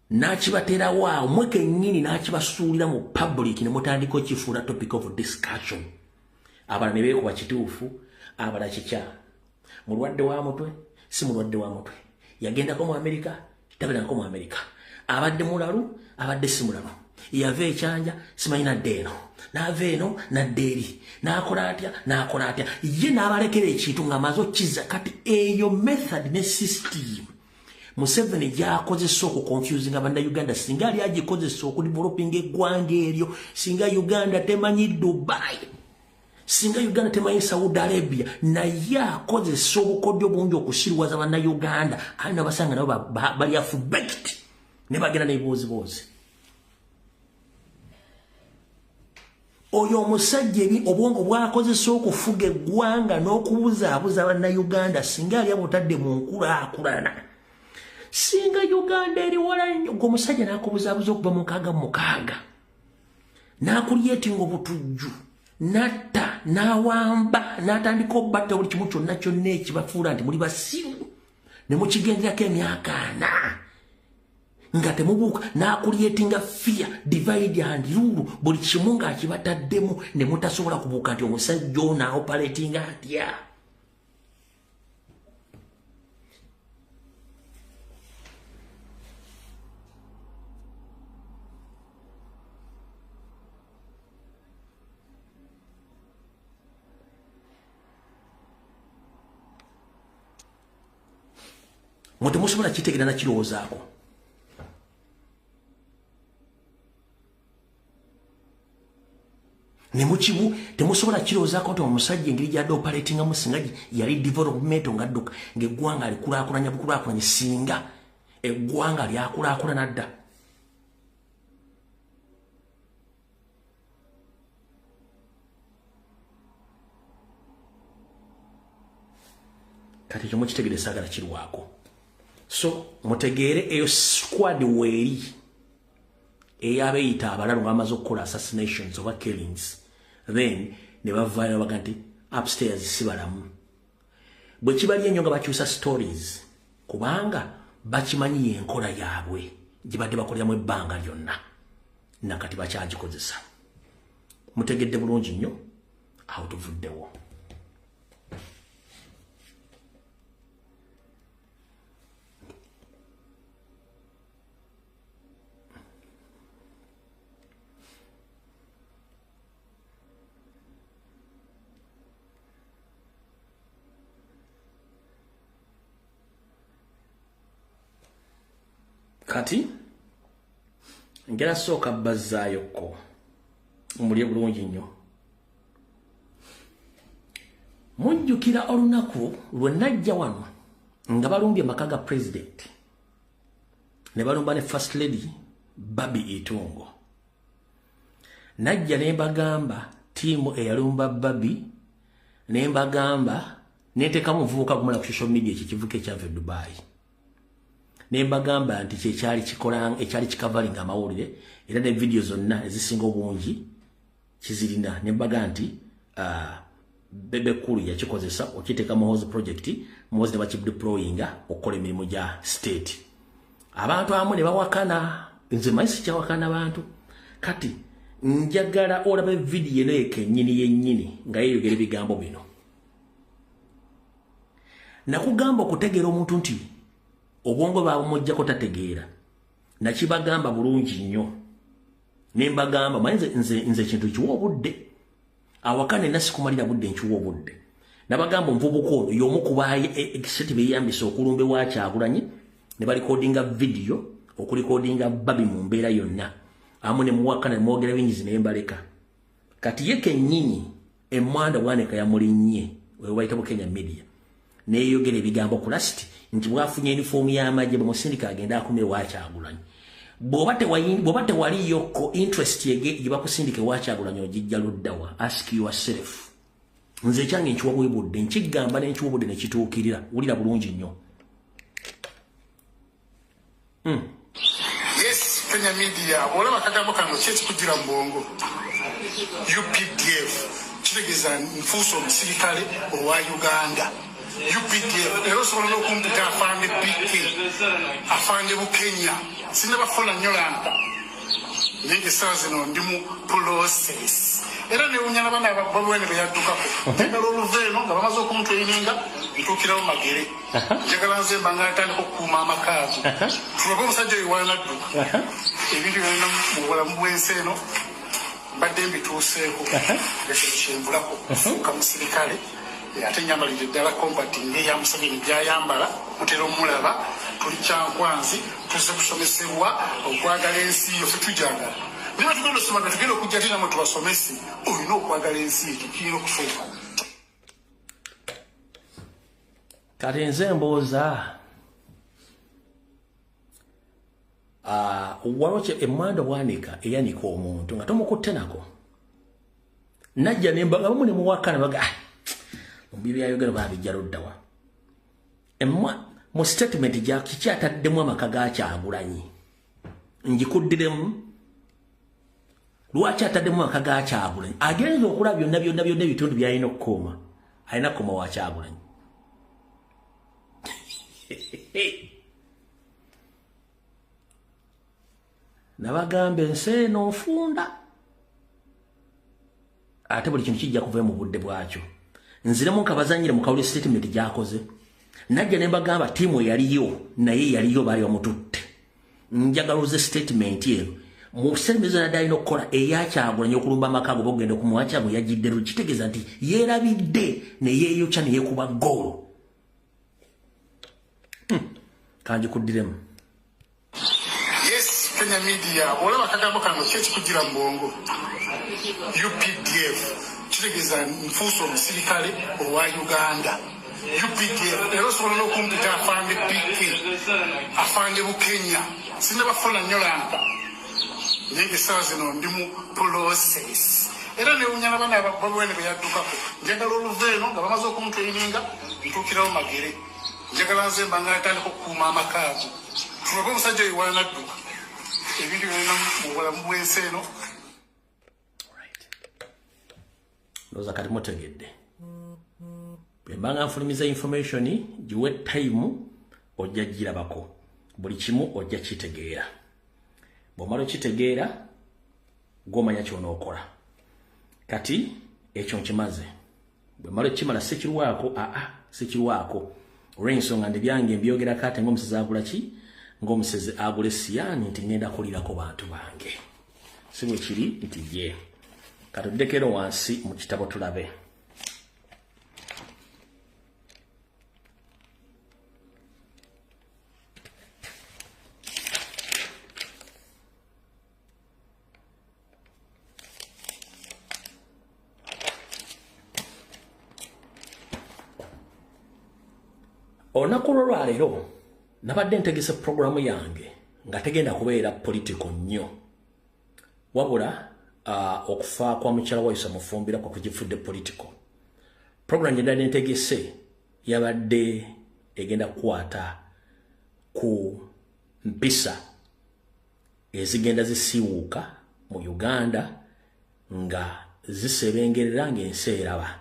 nakibatera waawo mweke nnyini nakibasuulira mu public ne mutandika kifuula topic of discussion. Abala ne beekuba kituufu, abala kikya. Mulwadde wa mutwe, si mulwadde wa mutwe. Yagendako mu Amerika, tabirako mu Amerika. Abadde mulalu, abadde si mulalu. Yava ekyanja, simanyi nadde eno. Naava eno, nadde eri. N'akola atya. Ye n'abalekera ekintu ng'amaze okkiza kati eyo method ne system. Museveni gyakozesa okuconfusinga bannayuganda singa ali agikozesa okudevelopinga eggwanga eryo singa Uganda temanyi Dubai singa Uganda temanyi Saudi Arabia naye akozesa obukodyo bungi okusiriwaza bannayuganda alina basanga nabo bali afubeked ne bagenda n'ebibuuziboozi. Oyo omusajja obwongo bwakozesa okufuga eggwanga n'okubuzaabuza bannayuganda singa ali abutadde mu nkulaakulana. singa Uganda eri wala nnyo omusajja n'akubuzaabuza okuva mu mukaaga n'akulyetinga obutujju natta n'awamba n'atandika obbatta buli kimu kyonna kyonna ekibafuula nti muli basiru ne mukigenderako emyaka 4 nga temubuuka n'akulyetinga fear divide and rule buli kimu ng'akibataddemu ne mutasobola kubuuka nti omusajja ono aoperatinga atya. Mutemusobola kitegeera na kirowoozaako. Ne mukibu temusobola kirowoozaako nti omusajja engeri gy'adde operatingamu singa yali development ngadduka ng'eggwanga likulaakulanye singa eggwanga lyakulaakulana dda. Kati ekyo mukitegeere saagala kirwako. So mutegeere eyo squad weeri eyabeyita abalalu ng'amaze okukola assassinations oba killings, then ne bavaayo baga nti upstairs si balamu. Bwe kibali ennyo nga bakyusa stories kubanga bakimanyi y'enkola yaabwe gye badde bakoleramu ebbanga lyonna nakati bakyagikozesa. Mutegedde bulungi nnyo awo tuvuddewo. Kati ngera sooka bazzaayoko mulye bulungi nnyo. Mujjukira olunaku lwe najja wano nga balumbye amaka ga president ne balumba ne first lady Babi Itungo. Najja ne mbagamba tiimu eyalumba Babi ne mbagamba neteeka muvubuka gumala ku social media ekikivuka ekyava Dubai. Nembagamba nti kyali kikola ekyali kikavalinga amawulire era ne video zonna ezisinga obungi kizirina. Nembaga nti bebe kulu yakikozesa okiteeka mu house project muhozi ne bakideployinga okukola emirimu gya state. Abantu abamu ne bawakana, nze maisi kyawakana abantu. Kati njagala olaba video neeke nnyini yennyini nga yeeyogera ebigambo bino. Nakugamba okutegeera omuntu nti obwongo bwamujjako tategeera. Nakibagamba bulungi nnyo. Nembagamba nze kintu kiwa obudde. Awakane nasikumalira budde nkiwa obudde. Nabagamba omuvubuka ono y'omu ku ekiseti beeyambisa okulumba ewa Kyagulanyi ne balikodinga video okulikodinga Babi mu mbeera yonna. Amu ne muwakana ne mwogera bingizi ne mbaleka. Kati ye kennyini emmanda Bwanika yamulinnye we bayita Kenya Media. Neeyogera ebigambo ku lasti nti bwafunye uniform y'amagye bamusindika agenda akumire wa Kyagulanyi. Bw'oba tewaliyoko interest ye bakusindike wa Kyagulanyi ogijja luddawa. Ask yourself. Nze kyange nkiwa bwebudde nkigamba n'enkiwa budde ne kituukirira. Wulira bulungi nnyo. Yes, Kenya Media olaba kagambo kano kyekikugira mu bwongo. UPDF kitegeeza nfuusa omusirikale owa Uganda. UPDF ero sobola n'okumputa afande PK afande Bukenya sinna bafola nnyo lampa nenge saa zino ndi mu process era ne unyala bana babwene beyaddukako tegala oluveeno nga bamaze okumutweyininga ntuukirawo magere njagala nze mba nga atandika okukuuma amakaago tulabe omusajja oyo wanadduka ebintu byonna mu bulamu bw'ensi eno mbadde mbituuseeko ekyenvulako kufuuka musirikale ate nyambalire ddala kombati ng'eya Museveni gy'ayambala mutera omulaba tuli kyankwanzi tuzze kusomesebwa okwagala ensi yo ffe tujagala niba tugenda osoma tugenda okujja ate namwe tubasomesi olina okwagala ensi ekyo kirina okufuuka. Kati nze mbooza waliwo emmanda Bwanika eyanika omuntu nga tomukutte nako. Najja nembaga bamu ne muwakana baga mubiri ayogera babijja luddawa. mu statement ja kikyataddemu amaka ga Kyagulanyi njikuddiremu lwaki ataddemu amaka ga Kyagulanyi agenza okulaba byonna ebitundu byalina okukooma alina koma wa Kyagulanyi nabagambe enseno nfunda ate buli kintu kijja kuva mu budde bwakyo nziremu nkabazanyire mu kawuli statement gyakoze najja ne mbagamba tiimu yaliyo naye yaliyo bali bamututte njagaluze statement eyo mu sembezo na dalino kola eya Kyagulanyi okulumba amakago bogenda kumwacha ngo yajidde rukitegeza nti yerabidde ne yeyo cyane yekuba goal kanji kudiremu yes Kenya media wala bakagambo kano chechi kugira mbongo UPDF kitegeza mfuso omusirikale owa Uganda UPDF ero sobola okumpita afande PK afande Bukenya sinaba fola nyolanka nenge sazi no ndimu process era ne unyana bana babwene beyadukako njagala oluveno nga bamaze okumutreininga ntukirawo magere njagala nze mbanga atandika okukuuma amakago tulaba omusajja iwana dduka ebintu byonna mu bulamu bw'ensi eno loza kati mutegedde bwembanga nfulumiza information giwe time ojja girabako buli kimu ojja kitegeera bwomala kitegeera gwomanya kyonookola kati ekyo nkimaze bwemala kimala sikirwako olw'ensonga ndi byange mbyogerako ate ng'omusezi agula ki ng'omusezi agula essiyani nti ngenda kulirako bantu bange si bwe kiri nti ye katuddekero wansi mu kitabo tulabe Onakulo lwaleero nabadde ntegese programu yange nga tegenda kubeera political nnyo wabula okufa kwa mukyala wayisa mufumbira kwa kugifudde political program gye ntegese yabadde egenda kukwata ku mpisa ezigenda zisiwuuka mu Uganda nga zisebengerera ng'ensi eraba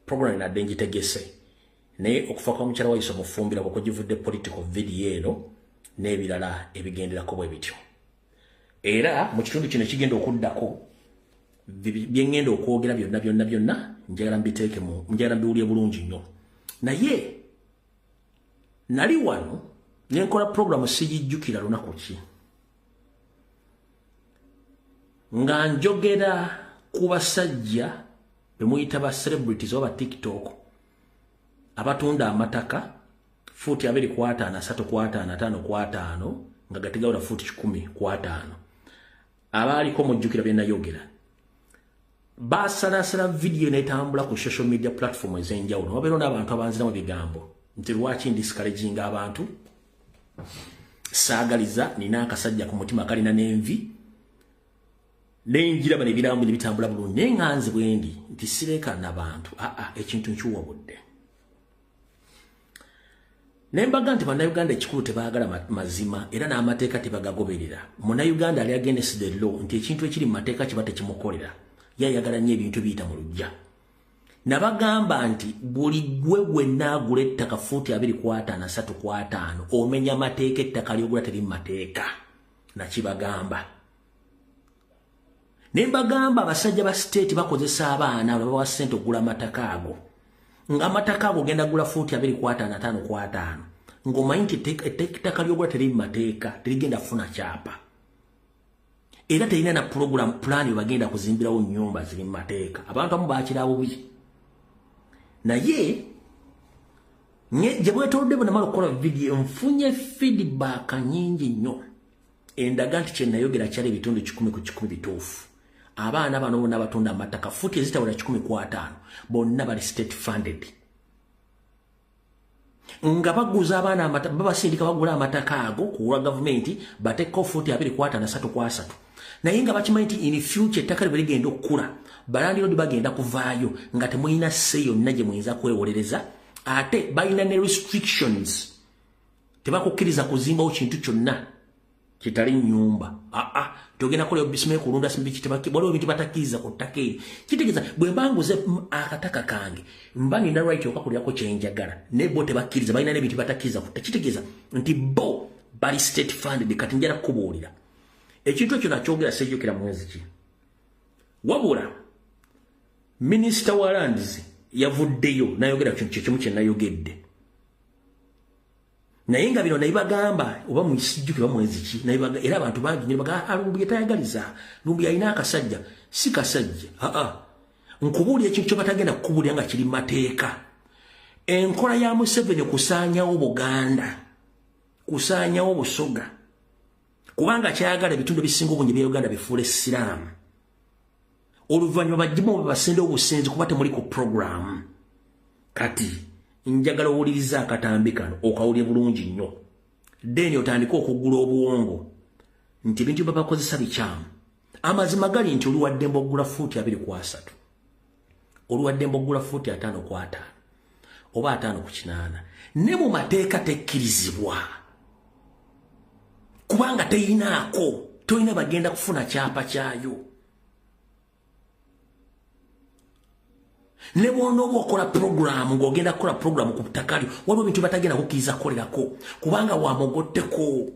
program nadde ngitegese ne okufa kwa mukyala wayisa mufumbira kwa kugifudde political video eno n'ebirala ebigenderako bwe bityo era mu kitundu kino kigenda okuddako byengenda okwogera byonna njagala mbiteekemu njagala mbiwulye bulungi nnyo naye nali wano nenkola programu sigijjukira lunaku ki nga njogera ku basajja bemuyita ba celebrities oba TikTok abatunda amataka futi 2 kwa 5 3 kwa 5 5 kwa 5 nga gatigawula futi 10 kwa 5 abaliko mujjukira bye nayogera basalasala video netambula ku social media platform ezenjawulo wabeera n'abantu abanziramu bigambo nti lwaki ndiscouraging abantu saagaliza nina akasajja ku mutima kalina n'envi nenjira bane birambu nebitambula bulungi nenganze bwendi nti sireka n'abantu ekintu nkiwabudde nembaga nti bannayuganda ekikulu tebaagala mazima era n'amateeka tebagagoberera munnayuganda ali against the law nti ekintu ekiri mu mateeka kiba tekimukolera yayagala nnyo ebintu biyita mu lujja nabagamba nti buli gwe gwennaagula ettaka fuuti 2 kwa 5 3 kwa 5 omenya mateeka ettaka lyogula teri mu mateeka nakibagamba nembagamba abasajja ba state bakozesa abaana babawa ssente okugula amataka ago nga amataka ago genda gula fuuti 2 kwa 5 5 kwa 5 ng'omanyi nti ettaka lyogula teri mu mateeka terigenda kufuna kyapa era terina na program plan bagenda kuzimbirawo nnyumba ziri mu mateeka abantu amu baakira bubi naye gye bwetolodde bunamala okukola video nfunye feedback nyingi nnyo endaga nti kyenayogera kyali ebitundu 10 ku 10 bituufu abaana bano bonna abatunda amataka futi ezitawula 10 kwa 5 bonna bali state funded nga baguza abaana babasindika bagula amataka ago kuwa gavumenti bateeko futi 2 kwa 5 3 kwa 3 naye nga bakimanyi nti in future ettaka lye ligenda okukula balandiro bagenda kuvaayo nga temulina se yonna gye muyinza kwewolereza ate balina ne restrictions tebakukkiriza kuzimbawo kintu kyonna kitali nyumba togenda kola bisime kulunda simbiki tebaki bwaliwo bintu batakkiriza ku ttaka eri kitegeeza bwe mbanguze akataka kange mba nina right okakulyako kyenjagala naye bo tebakkiriza balina n'ebintu batakkiriza ku ttaka kitegeeza nti bo bali state funded kati njala kukubuulira ekintu ekyo nakyogera sejjukira mwezi ki wabula minisita wa lands yavuddeyo nayogera kintu kimu kye nayogedde naye nga bino nayibagamba oba mwisijjukira mwezi ki nayibaga era abantu bangi nyibaga Lumbuye tayagaliza Lumbuye alina akasajja si kasajja nkubuulira ekintu kyobatagenda kukubuulira nga kiri mateeka enkola ya Museveni kusaanyawo Buganda kusaanyawo Busoga kubanga kyayagala ebitundu ebisinga obungi bya Uganda bifuula essiraamu oluvannyuma bajjimu babasendewo obusenzi kuba temuli ku program kati njagala owuliriza akatambi kano okawulye bulungi nnyo then otandika okugula obuwongo nti ebintu babakozesa bikyamu amazima gali nti oli wadde mbogula fuuti 2.3 oli wadde mbogula fuuti 5.5 oba 5.8 ne mu mateeka tekkirizibwa kubanga teyinaako toyina bagenda kufuna kyapa kyayo ne bw'onooba okola programu ng'ogenda kukola programu ku butaka lyo waliwo ebintu batagenda kukkiriza kukolerako kubanga wamugotteko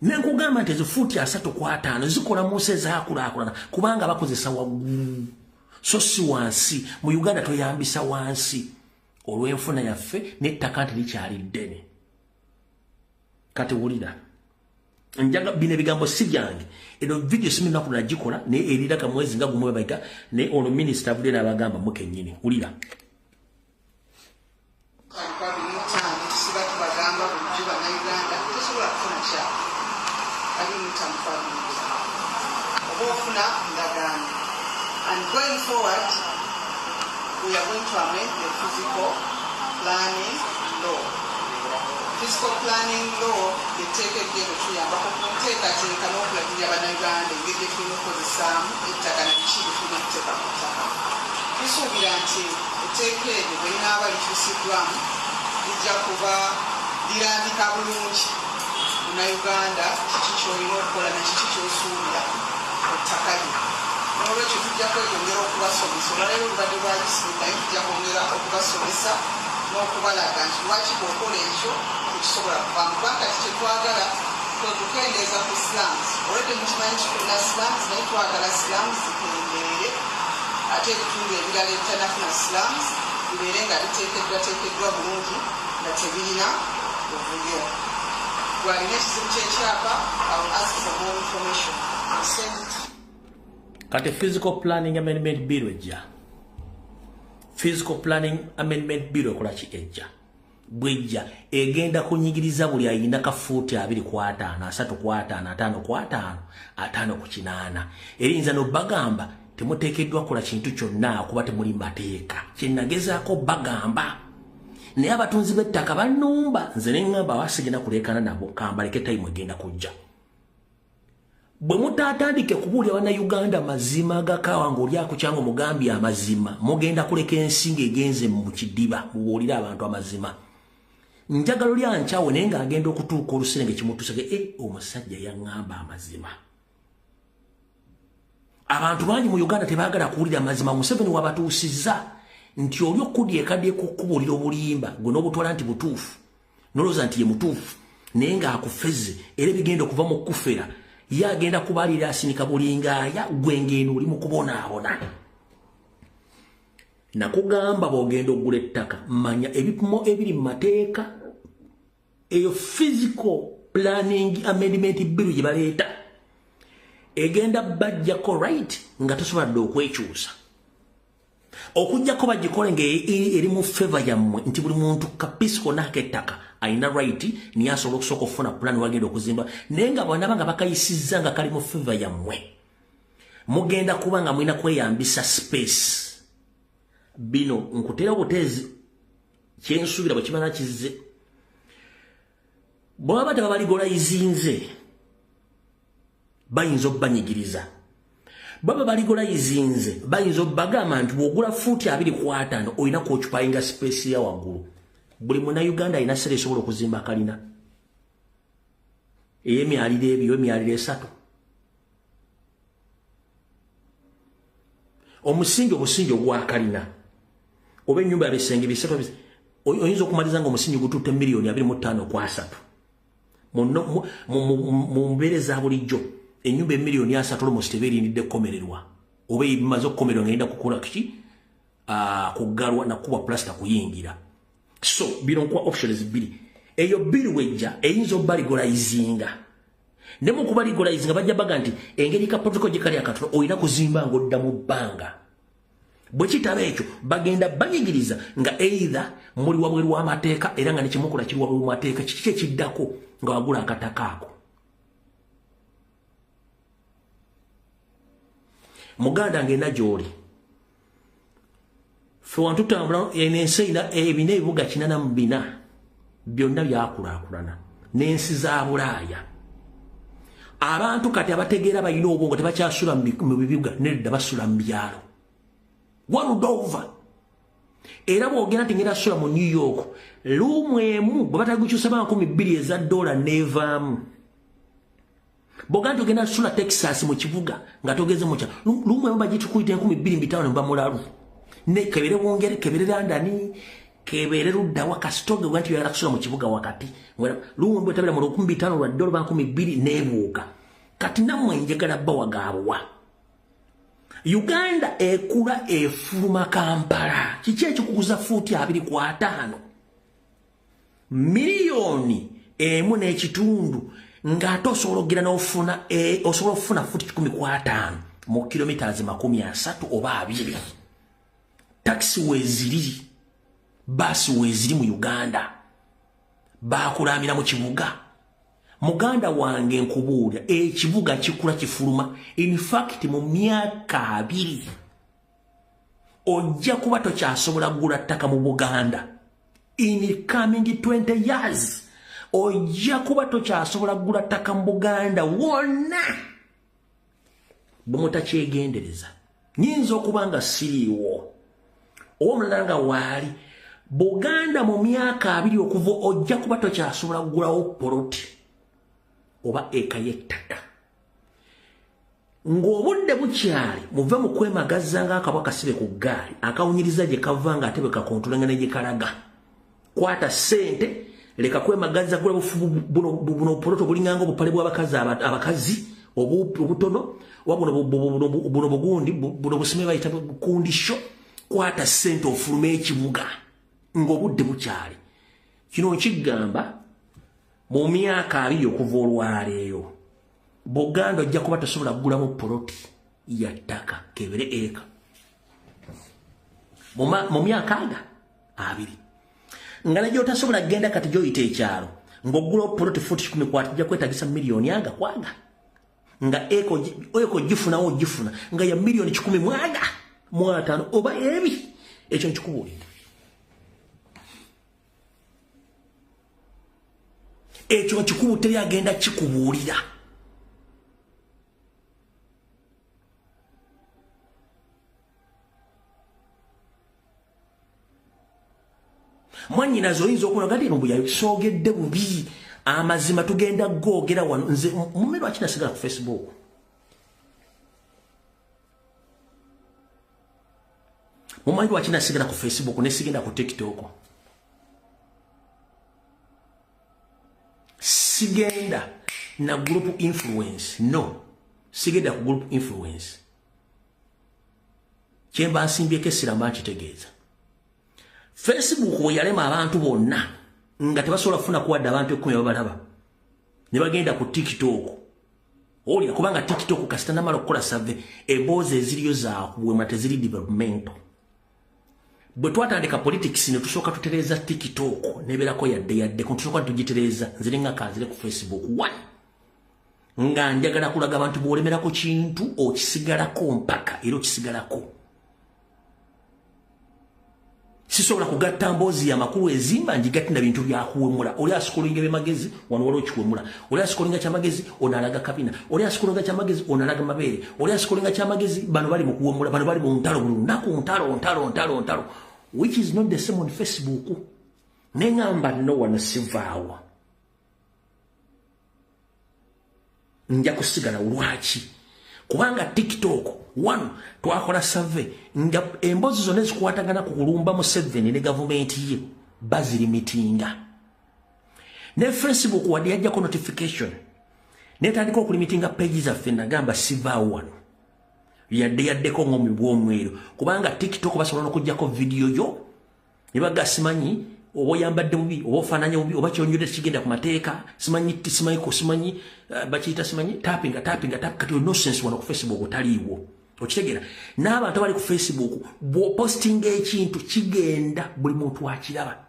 ne nkugamba nti ezifuuti 3.5 zikola mu nsi ezaakulaakulana kubanga bakozesa waggulu so si wansi mu Uganda toyambisa wansi olw'enfuna yaffe n'ettaka nti likyali ddene kati wulira njaga bine bigambo si byange eno video simi naku nagikola ne eriraga mwezi nga gumwe bayiga ne ono minister bude nabagamba muke nyini ulira and going forward we are going to amend the physical planning law. Physical planning law eteekeddwa okuyamba okuteekateeka n'okulagirira bannayuganda engeri tulina okukozesaamu ettaka na biki bitulina okuteeka ku ttaka. Tusuubira nti etteeka eryo bwe linaaba likyusiddwamu lijja kuba lirambika bulungi munnayuganda kiki ky'olina okukola na kiki ky'osuubira ku ttaka lyo. N'olwekyo tujja kwegondera okubasomesa olwaleero olubadde lwa UCD naye tujja kwongera okubasomesa n'okubalaga nti lwaki bw'okola ekyo kisobola kuvamu kubanga kyetwagala kwe kukendeeza ku slums. Olwedde mukimanyi kikolina slums naye twagala slums zikendeere ate ebitundu ebirala ebitanafuna slums bibeere nga biteekeddwa bulungi nga tebirina obuyo. Gwalina ekizibu ky'ekyapa I will ask for more information. Kati physical planning amendment bill ejja physical planning amendment bill ekola ki ejja bwejja egenda kunyigiriza buli ayina kafuuti 2.5 3.5 5.5 5.8 erinza no bagamba temuteekeddwa kola kintu kyonna kuba temuli mateeka kyennagezaako bagamba naye abatunzi b'ettaka bannumba nze ne ngamba wasigena kuleekana nabo kambaleke tayimu egenda kujja bwe mutatandike kubuulira bannayuganda mazima agakaawa ng'olyako kyanga omugambye amazima mugenda kuleka ensinga egenze mu kidiba mubuulire abantu amazima njagalo lyankyawe naye ng'agenda okutuuka oluserenge kimutusage omusajja yaŋŋamba amazima. Abantu bangi mu Uganda tebaagala kuwulira amazima. Museveni wabatuusizza nti oli okudyekadde kukubuulira obulimba gwe n'obutwala nti butuufu nolowooza nti ye mutuufu naye ng'akufeze era ebigenda okuva mu kufera ye agenda kubaalira asinika bulingaaya gwe ngendo oli mu kubonaabona. Nakugamba bw'ogenda oggula ettaka manya ebipimo ebiri mu mateeka eyo physical planning amendment bill gye baleeta egenda bajjako right nga tosobodde okwekyusa okujjako bagikole ng'eri mu favor yammwe nti buli muntu kapisi konna ak'ettaka alina right niye asobola okusooka okufuna plan wagenda okuzimba naye nga bw'anaaba nga bakayisizza nga kali mu favor yammwe mugenda kuba nga mulina kweyambisa space. Bino nkutera buteezi kyensuubira bwe kimala kizze bw'aba tebabaligolayizinze bayinza obbanyigiriza baba baligolayizinze bayinza obbagamba nti bw'ogula fuuti 2.5 olina kwocupayinga space ya waggulu buli muna Uganda ina sere sobola okuzimba kalina emyalire ebyo emyalire 3 omusingi ogwa kalina oba ennyumba yabisenge bisatu oyinza okumaliza nga omusingi gututte miliyoni 25 kwa 3 mu mbeere za bulijjo ennyumba emiliyoni 3 almost eberindidde kukomererwa oba imaze okukomererwa ngenda kukula kiki kugalwa na kuba plaster kuyingira so bino kwa options bili eyo bili wejja eyinza obaligolizinga nemu kubaligolizinga bajja baga nti engeri ka protocol gikali akatono oyina kuzimba ngodda mu bbanga bwe kitaba ekyo bagenda banyigiriza nga either muli wabweru w'amateeka era nga nekimukula kiri wabweru w'amateeka kiki ekiddako nga wagula akataka ako muganda ngenda gy'oli fe wantutambula ensi ebina ebibuga 84 byonna byakulaakulana n'ensi za Bulaaya abantu kati abategeera balina obwongo tebakyasula mu bibuga nedda basula mu byalo waludova era bwogenda tingenda sula mu New York lumu emu bwe batagukyusa $200 eza dola nevaamu bwogenda togenda sula Texas mu kibuga nga togeze mu kyalo lumu emu bagitukuyita $2,500 ne bamulalu ne kebere wongere kebere London kebere rudda wakasitoge wanti yala kusula mu kibuga wakati lumu mbe tabira mu $500 wa dola $200 nebuuka kati namwe njagala bawagaabwa Uganda ekula efuluma Kampala kiki ekikuguza fuuti 2.5 miliyoni emu n'ekitundu ng'ate osobola okugenda n'ofuna osobola okufuna fuuti 15 mu kilometers 30 oba 2 taxi weziri basi weziri mu Uganda bakulamira mu kibuga muganda wange nkubuulya ekibuga kikula kifuluma in fact mu myaka 2 ojja kuba tokyasobola kugula ttaka mu Buganda in coming 20 years ojja kuba tokyasobola kugula ttaka mu Buganda wonna bumutakyegendereza nyinza okuba nga siriiwo omulala nga waali Buganda mu myaka 2 okuva ojja kuba tokyasobola kugulawo poloti oba eka yettaka ng'obudde bukyali muve mu kwemagaza ng'akabwa kasibe ku ggaali akawunyiriza gye kava nga ate bwe kakontulanga ne gye kalaga kwata ssente leka kwemagaza gula buno poloto bulinganga obupale bw'abakazi obutono oba buno bugundi buno busime bayita bukundisho kwata ssente ofulume ekibuga ng'obudde bukyali kino nkigamba mu myaka 2 okuva olwaleero Buganda ojja kuba tosobola kugulamu poloti ya ttaka kebere eka mu myaka 2 nga najjo tasobola genda kati gyoyita ekyalo ng'ogula poloti fuuti 10 kwatijja kwetagisa miliyoni aga kwaga nga eko gifunawo gifuna nga ya miliyoni 10 mwanga oba ebi ekyo nkikubuulira ekyo kikubu teri agenda kikubuulira mwanyinazo oyinza okunoga ndi mbuya soogedde bubi amazima tugenda googera wano nze mume lwaki nasigala ku Facebook mumanyi lwaki nasigala ku Facebook nesigenda ku TikTok sigenda na group influence no sigenda ku group influence kyemba nsimbyeko essira kitegeeza Facebook yalema abantu bonna nga tebasobola kufuna kuwadde abantu 10 babalaba ne bagenda ku TikTok oli kubanga TikTok kasita namala okukola survey eboze eziriyo zaakubwe mate ziri developmental bwe twatandika politics ne tusooka tutereza TikTok neberako yadde tusooka tugitereza nzirenga kanzire ku Facebook nga njagala kulaga abantu bwolemerako kintu okisigalako mpaka era okisigalako sisobola kugatta mboozi ya makulu ezimba njigatinda bintu byakuwemula oli asikolinga bemagezi wano waliwo kiwemula oli asikolinga kyamagezi onalaga kabina oli asikolinga kyamagezi onalaga mabeere oli asikolinga kyamagezi bano bali mu kuwemula bano bali mu ntalo buli lunaku ntalo which is not the same on Facebook nengamba no wano sivaawo nja kusigala lwaki kubanga TikTok one twakola survey nga embozi zonna zikwatagana ku kulumba Museveni ne government ye baziri mitinga ne Facebook wadi yajja ko notification netandika okulimitinga pages zaffe nagamba sivaawo wano yaddeko ngomi bw'omweru kubanga TikTok basobola okujjako video yo nibaga simanyi obo yambadde bubi obo fananya bubi oba kyonyude kigenda ku mateeka simanyi bakiyita simanyi tapping kati no sense wano ku Facebook otaliiwo okitegera n'abantu abali ku Facebook posting ekintu kigenda buli muntu akiraba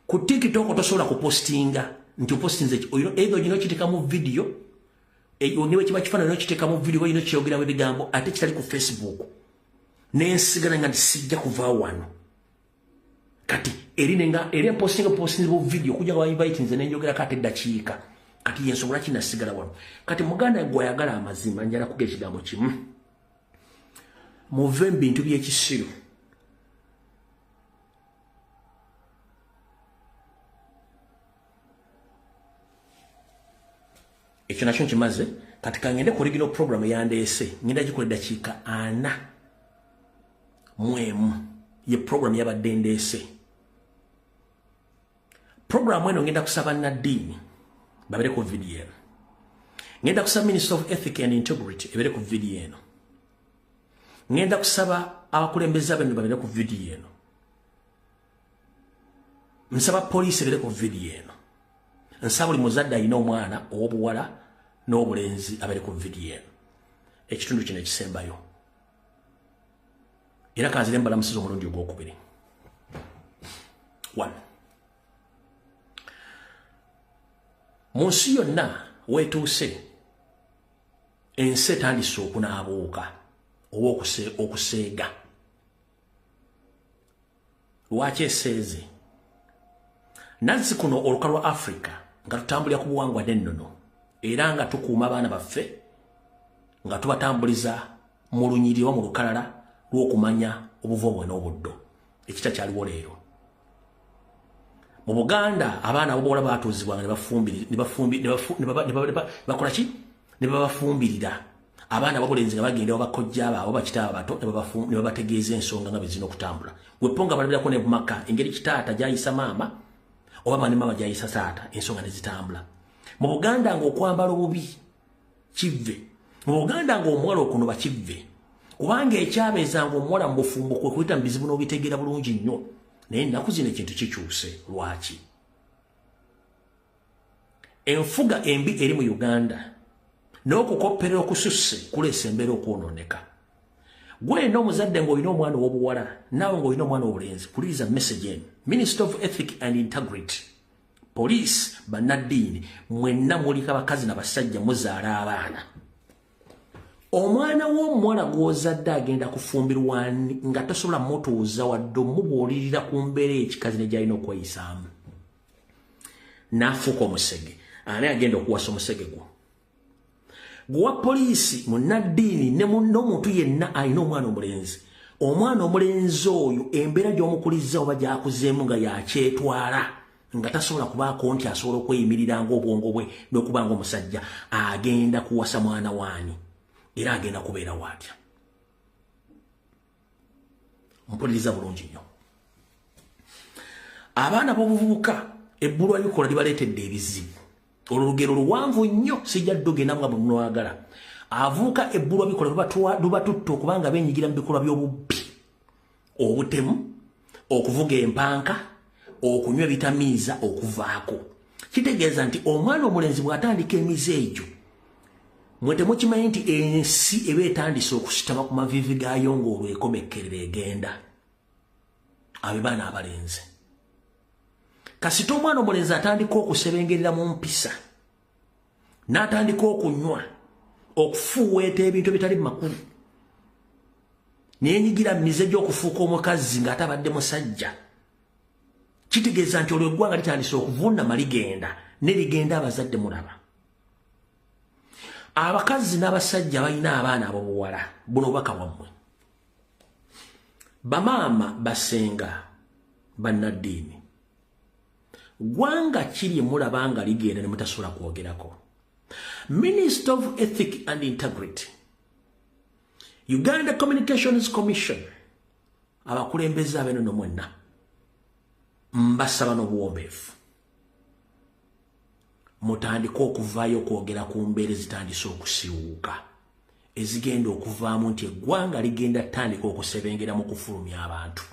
ku TikTok tosobola kupostinga nti postinze ezo gino kitekamu video niwe kiba kifaanana n'okiteekamu video ino kyogeramu ebigambo ate kitali ku Facebook n'ensigala nga sijja kuva wano kati eri posting bu video kujja kwa invite nze nenjogera kati eddakiika kati yensobola kinasigala wano kati muganda gwe ayagala amazima njala kuga ekigambo kimu muve bintu by'ekisiru ekyo nakyo nkimaze kati kangende ku original program yandeese ngenda gikola eddakiika 40 ye program yabadde ndeese program eno ngenda kusaba Nadine babere ku video eno ngenda kusaba Minister of Ethics and Integrity ebere ku video eno ngenda kusaba abakulembeze abenu babere ku video eno nsaba police ebere ku video eno nsaba buli muzadde alina omwana ow'obuwala n'obulenzi abere ku video eno ekitundu kino ekisembayo era kanzire mbalamusiza omulundi ogwokubiri 1 munsi yonna wetuuse ensi etandise okunaabuuka oba okuseega lwaki eseeze nazzi kuno oluka lwa Africa nga tutambulira ku buwangwa n'ennono era nga tukuuma abaana baffe nga tubatambuliza mu lunyiriri oba mu lukalala lw'okumanya obuvo n'obuddo ekitakyaliwo leero mu Buganda abaana abobuwala batuuzibwanga ne babafumbirira abaana abobulenzi nga bagenda babakojja baabo bakitaaba bato ne babategeeza ensonga nga bezina okutambula gweponga balabirako ne bumaka engeri kitaata gyayisa maama oba ne maama gyayisa taata ensonga ne zitambula mu Buganda ng'okwambala obubi kivve mu Buganda ng'omuwala okunoba kivve kubanga ekyabeezanga omuwala mu bufumbo kwe kuyita mu bizibu n'obitegeera bulungi nnyo naye ennaku zino ekintu kikyuse lwaki enfuga embi eri mu Uganda n'okukopperera okususse kuleesa embeera okwonooneka gwena omuzadde ng'olina omwana ow'obuwala naawe ng'olina omwana ow'obulenzi puliriza message eno Minister of Ethics and Integrity Police bannaddiini mwenna muliko abakazi n'abasajja muzaala abaana omwana w'omuwala gw'ozadde agenda kufumbirwa nga tosobola mutuuza wadde omubuulirira ku mbeera ekikazi ne gy'alina okweyisaamu n'afuuka omusege ani agenda okuwasa omusege gwo gwa poliisi munnaddiini n'omuntu yenna alina omwana omulenzi oyo embeera gy'omukulizza oba gy'akuzeemu nga yakyetwala nga tasobola kubaako nti asobola okweyimirira ng'obwongo bwe n'okuba ng'omusajja agenda kuwasa mwana waani era agenda kubeera waatya mpuliriza bulungi nnyo abaana b'obuvubuka ebbulwa likola libaleetedde ebizibu olugero luwanvu nnyo sijja ddogenda nga bwemwagala avuuka ebbulwa bikola lubatutta okubanga beenyigira mu bikolwa by'obubbi obutemu okuvuga empanka okunywa ebitamiiza okuvaako kitegeeza nti omwana omulenzi bw'atandika emize egyo mwe temukimanyi nti ensi eba etandise okusitama ku mavivi gaayo ng'olwo ekomekkerera egenda abo baana abalenzi kasita omwana omulenzi atandika okusebengerera mu mpisa n'atandika okunywa okufuuweeta ebintu ebitali mu makulu neenyigira mu mize gy'okufuuka omukazi ng'ate abadde musajja kitegeeza nti olwo eggwanga litandise okuvuunama ligenda ne ligenda abazadde mulaba abakazi n'abasajja balina abaana ab'obuwala buno obubaka bwammwe bamaama basenga bannaddiini gwanga kiri mulabanga ligenda ne mutasobola kwogerako. Minister of Ethics and Integrity, Uganda Communications Commission, abakulembeze abeno no mwenna mbasaba n'obuwombeefu mutandika okuvaayo okwogera ku mbeera ezitandise okusiwuuka ezigenda okuvaamu nti eggwanga ligenda tandika okusebengera mu kufulumya abantu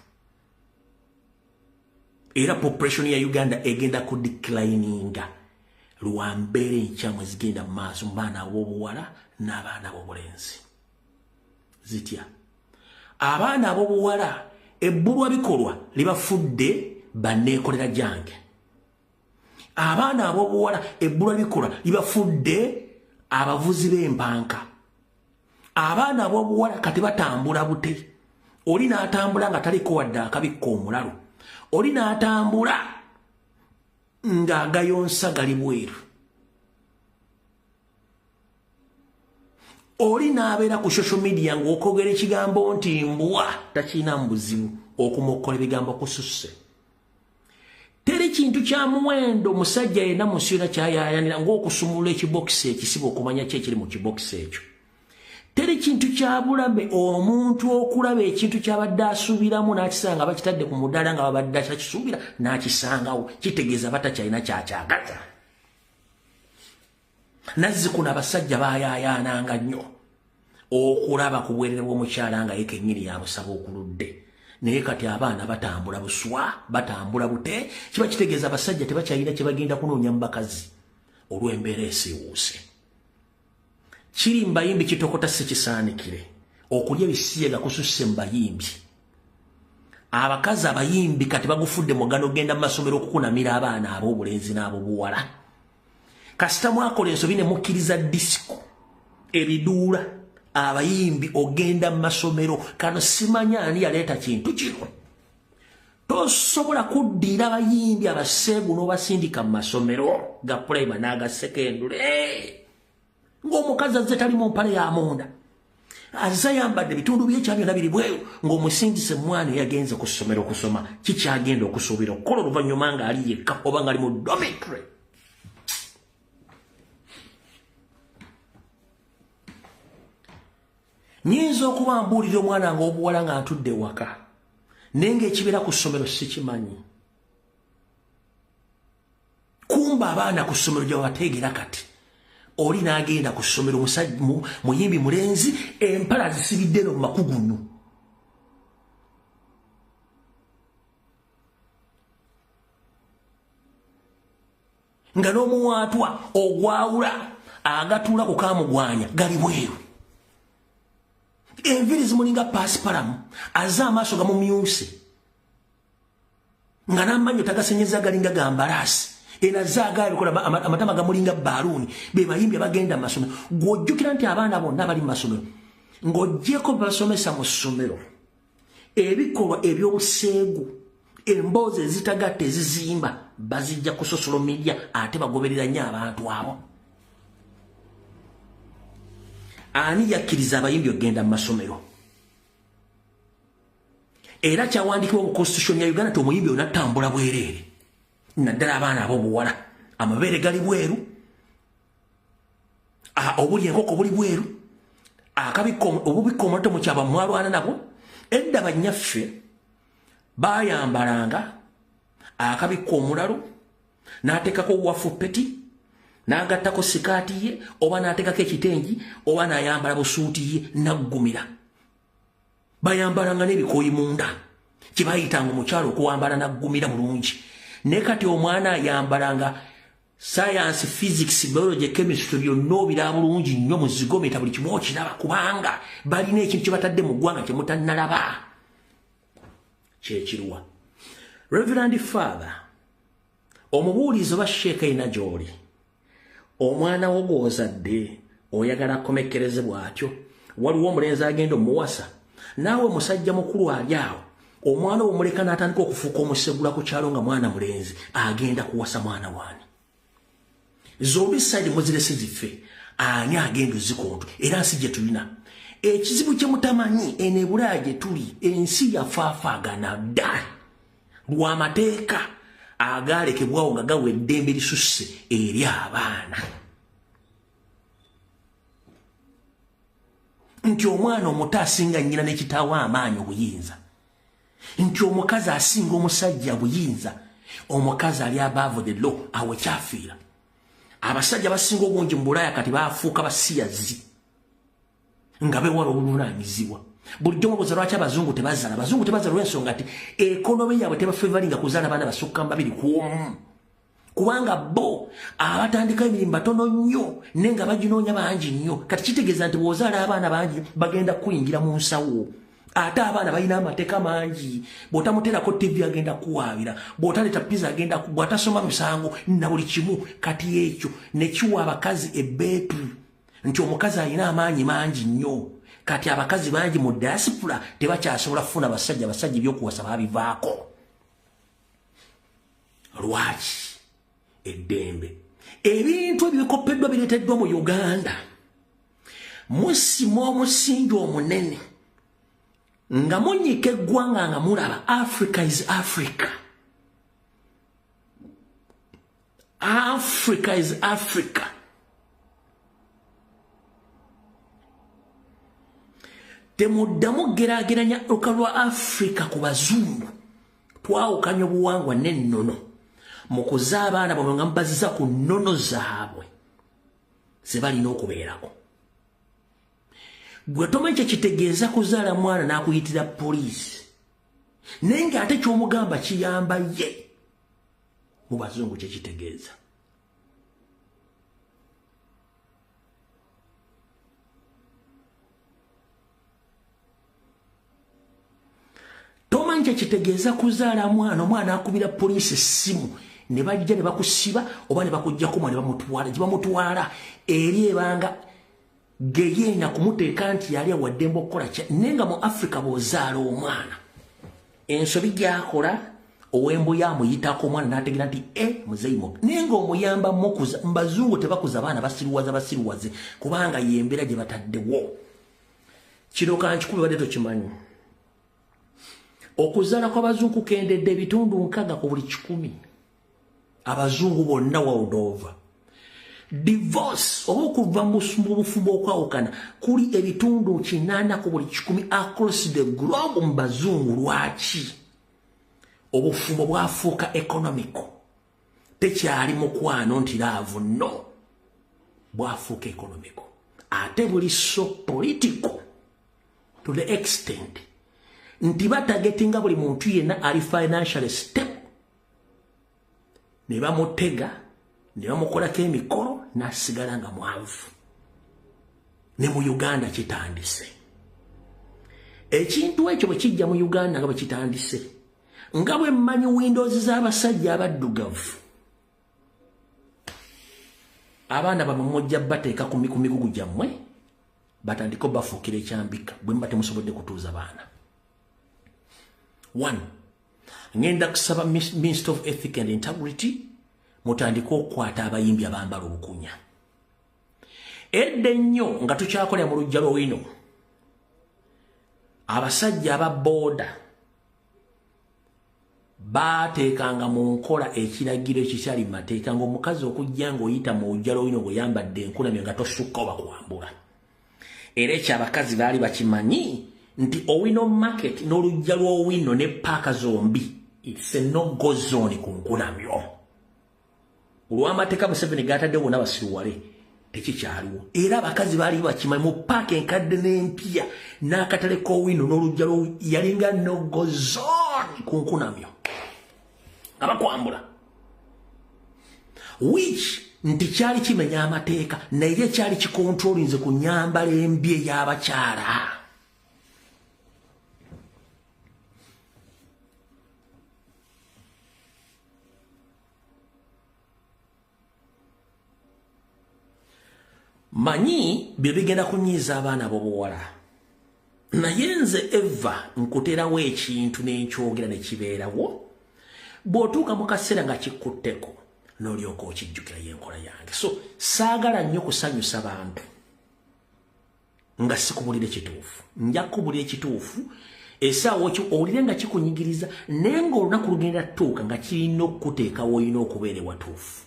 era population ya Uganda egenda ku declininga lwa mbeera enkyamu ezigenda mu maaso mu baana ab'obuwala n'abaana ab'obulenzi zitya abaana ab'obuwala ebbulwa bikolwa libafudde banneekolera jange abaana ab'obuwala ebbulwa bikolwa libafudde abavuzi b'empanka abaana ab'obuwala kati batambula bute oli n'atambula nga taliko wadde akabikka omulalu oli n'atambula ng'agayonsa gali bweru oli n'abeera ku social media ng'okwogera ekigambo nti mbwa takiina mu buzibu okumokkola ebigambo kususse teri kintu kya muwendo musajja yenna mu nsi yonna kyayaayanira ng'okusumulula ekibokisi ekisiba okumanya ki ekiri mu kibokisi ekyo teri kintu kya bulabe omuntu okulaba ekintu kyabadde asuubiramu n'akisanga bakitadde ku mudaala nga babadde akisuubira n'akisangawo kitegeeza batakyalina kyakyagaza nazzikuno abasajja baayaayaananga nnyo okulaba ku bwerere bw'omukyala nga ye kennyini yamusaba okuludde naye kati abaana batambula buswa batambula bute kiba kitegeeza abasajja tebakyalina kye bagenda kunoonya mu bakazi olw'embeera esiiwuuse kiri mbayimbi kitokota si kisaanikire okulya ebisiyaga kususse mu bayimbi abakazi abayimbi kati bagufudde mugano genda mu masomero okukunamira abaana ab'obulenzi n'ab'obuwala kasita mwakola ensobi ne mukkiriza disiko ebiduula abayimbi ogenda mu masomero kano simanya ani yaleeta kintu kino tosobola kuddiira abayimbi abaseegu n'obasindika mu masomero ga purayima n'aga sekendule ng'omukazi azze tali mu mpale ya munda azze ayambadde ebitundu byekyabyo byonna biri bweru ng'omusindise mwana eyagenze ku ssomero okusoma kikyagenda okusuubira okukola oluvannyuma ng'ali yekka oba ng'ali mu dormitory nyinza okuba mbuulira omwana ng'obuwala nga ntudde waka naye ng'ekibeera ku ssomero sikimanyi kumba abaana ku ssomero gye babateegera kati oli n'agenda ku ssomero muyimbi mulenzi empala zisibidde no mu makugunu nga n'omuwaatwa ogwawula agatuula ku kaamugwanya gali bweru enviri zimulinga pasipalamu azze amaaso gamumyuse nga n'amanyo tagasenyeza galinga gambalaasi enaze agabikola amatama gamulinga baluuni be bayimbi abagenda mu masomero ng'ojjukira nti abaana bonna bali mu masomero ng'oggyeko basomesa mu ssomero ebikolwa eby'obuseegu emboozi ezitagatta ezizimba bazijja ku social media ate bagoberera nnyo abantu abo ani yakkiriza abayimbi okgenda mu masomero era kyawandiikibwa mu constitution ya Uganda ti omuyimbi onatambula bwereere naddala abaana ab'obuwala amabeere gali bweru obuli enkoko buli bweru obubikka omuloto mu kyaba mwalwana nabwo edda bannyaffe baayambalanga akabikka omulalu n'ateekako wafu peti n'agattako sikaati ye oba n'ateekako ekitengi oba n'ayambala busuuti ye naggumira bayambalanga n'ebikooyi munda kyebayitanga omukyalo okuwambala naggumira bulungi naye kati omwana ayambalanga science physics biology chemistry byonna obiraba bulungi nnyo mu zigometa buli kimu okiraba kubanga balina ekintu kye batadde mu ggwanga kye mutannalaba kyekiruwa Reverend Father omubuulizi oba sheeka ina gy'oli omwana wo gw'ozadde oyagala akomekkereze bw'atyo waliwo omulenzi agenda omuwasa naawe musajja mukulu ali awo omwana omuleka n'atandika okufuuka omusegula ku kyalo nga mwana mulenzi agenda kuwasa mwana waani zombi side muzirese ziffe ani agenda ozikontwe era nsi gye tulina ekizibu kye mutamanyi eno ebulaya gye tuli ensi yafaafaagana dda lw'amateeka agaalekebwawo nga gawa eddembe lisusse eri abaana. Nti omwana omuto asinga nnyina ne kitaawe amaanyi obuyinza. Nti omukazi asinga omusajja buyinza. Omukazi ali above the law awe kyafiira. Abasajja basinga obungi mu Bulaaya kati baafuuka basiyazi nga bewala obuvunaanyizibwa. Bulijjo mubuuza lwaki abazungu tebazaala. Abazungu tebazaala olw'ensonga nti ekonomi yaabwe tebafevalinga kuzaala baana basukka mu 2 ku 1. Kubanga bo abatandika emirimu batono nnyo naye nga baginoonya bangi nnyo. Kati kitegeeza nti bw'ozaala abaana bangi bagenda kuyingira mu nsawo. Ate abaana balina amateeka mangi. Bw'otamuteerako TV agenda kuwaabira. Bw'otaleeta pizza agenda bw'atasoma misango na buli kimu. Kati ekyo ne kiwa abakazi ebbeetu nti omukazi alina amaanyi mangi nnyo. Kati abakazi bangi mu diaspora tebakyasobola kufuna basajja ebyokuwasa babivaako. Lwaki? Eddembe. Ebintu ebikopeddwa bireeteddwa mu Uganda musima omusingi omunene nga munnyika eggwanga nga mulaba Africa is Africa. Africa is Africa. Temuddamu geraageranya luka lwa Africa ku bazungu. Twawukanya obuwangwa n'ennono mu kuza abaana bano nga mubaziza ku nnono zaabwe ze balina okubeerako. Gwe tomanyi kye kitegeeza kuzaala mwana n'akuyitira poliisi naye ng'ate ky'omugamba kiyamba ye. Mu bazungu kye kitegeeza. Tomanyi kye kitegeeza kuzaala mwana omwana akubira poliisi essimu ne bajja ne bakusiba oba ne bakuggyako mwana ne bamutwala gye bamutwala eri ebanga geyeena kumuteeka nti yali awaddembe okukola kya. Naye nga mu Africa bw'ozaala omwana ensobi gy'akola ow'embuya amuyitako omwana n'ategeera nti muzeyimo. Naye ng'omuyamba mukuza mu bazungu tebakuza baana basiruwaze kubanga y'embeera gye bataddewo. Kino kankikube badde tokimanyi. Okuzaala kw'abazungu kendedde ebitundu 6 ku buli 100. Abazungu bonna world over. Divorce oba okuva mu bufumbo okwawukana kuli ebitundu 8 ku buli 100 across the globe mu bazungu. Lwaki? Obufumbo bwafuuka economical. Tekyali mukwano nti laavu no. Bwafuuka economical. Ate buli so political to the extent nti batagetinga buli muntu yenna ali financially stable. Ne bamutega ne bamukolako emikolo n'asigala nga mwavu. Ne mu Uganda kitandise. Ekintu ekyo bwe kijja mu Uganda nga bwe kitandise nga bwe mmanyi windows z'abasajja abaddugavu. Abaana bamwe mujja bateeka ku migugu gyammwe batandika bafuukira ekyambika bwe mba temusobodde kutuuza baana. 1. Ngenda kusaba Minister of Ethics and Integrity mutandika okukwata abayimbi abambala obukunya. Edda ennyo nga tukyakolera mu lujja lw'owino abasajja aba booda baateekanga mu nkola ekiragiro ekikyali mu mateeka ng'omukazi okujja ng'oyita mu lujja lw'owino ng'oyambadde enkulamyo nga tosukka oba kwambula. Era ekyo abakazi baali bakimanyi nti Owino market n'olujja lw'Owino ne paaka zombi it's a no-go zone ku nkulamyo. Olw'amateeka Museveni gaatadde wonna basiruwale tekikyaliwo. Era abakazi baali bakimanyi mu paaka enkadde n'empya n'akatale k'Owino n'olujja yalinga no-go zone ku nkulamyo nga bakwambula. Which nti kyali kimenya amateeka naye kyali kikontrolinze ku nyambala embi ey'abakyala. Manyi bye bigenda kunyiiza abaana b'obuwala. Naye nze Eva nkuterawo ekintu n'enkyogera ne kibeerawo. Bw'otuuka mu kaseera nga kikutteko n'olyoka okijjukira y'enkola yange. So saagala nnyo kusanyusa bantu nga sikubulira ekituufu. Nja kukubulira ekituufu Esaawa ekyo owulire nga kikunyigiriza naye ng'olunaku lugenda tuuka nga kirina okukuteeka woolina okubeera ewatuufu.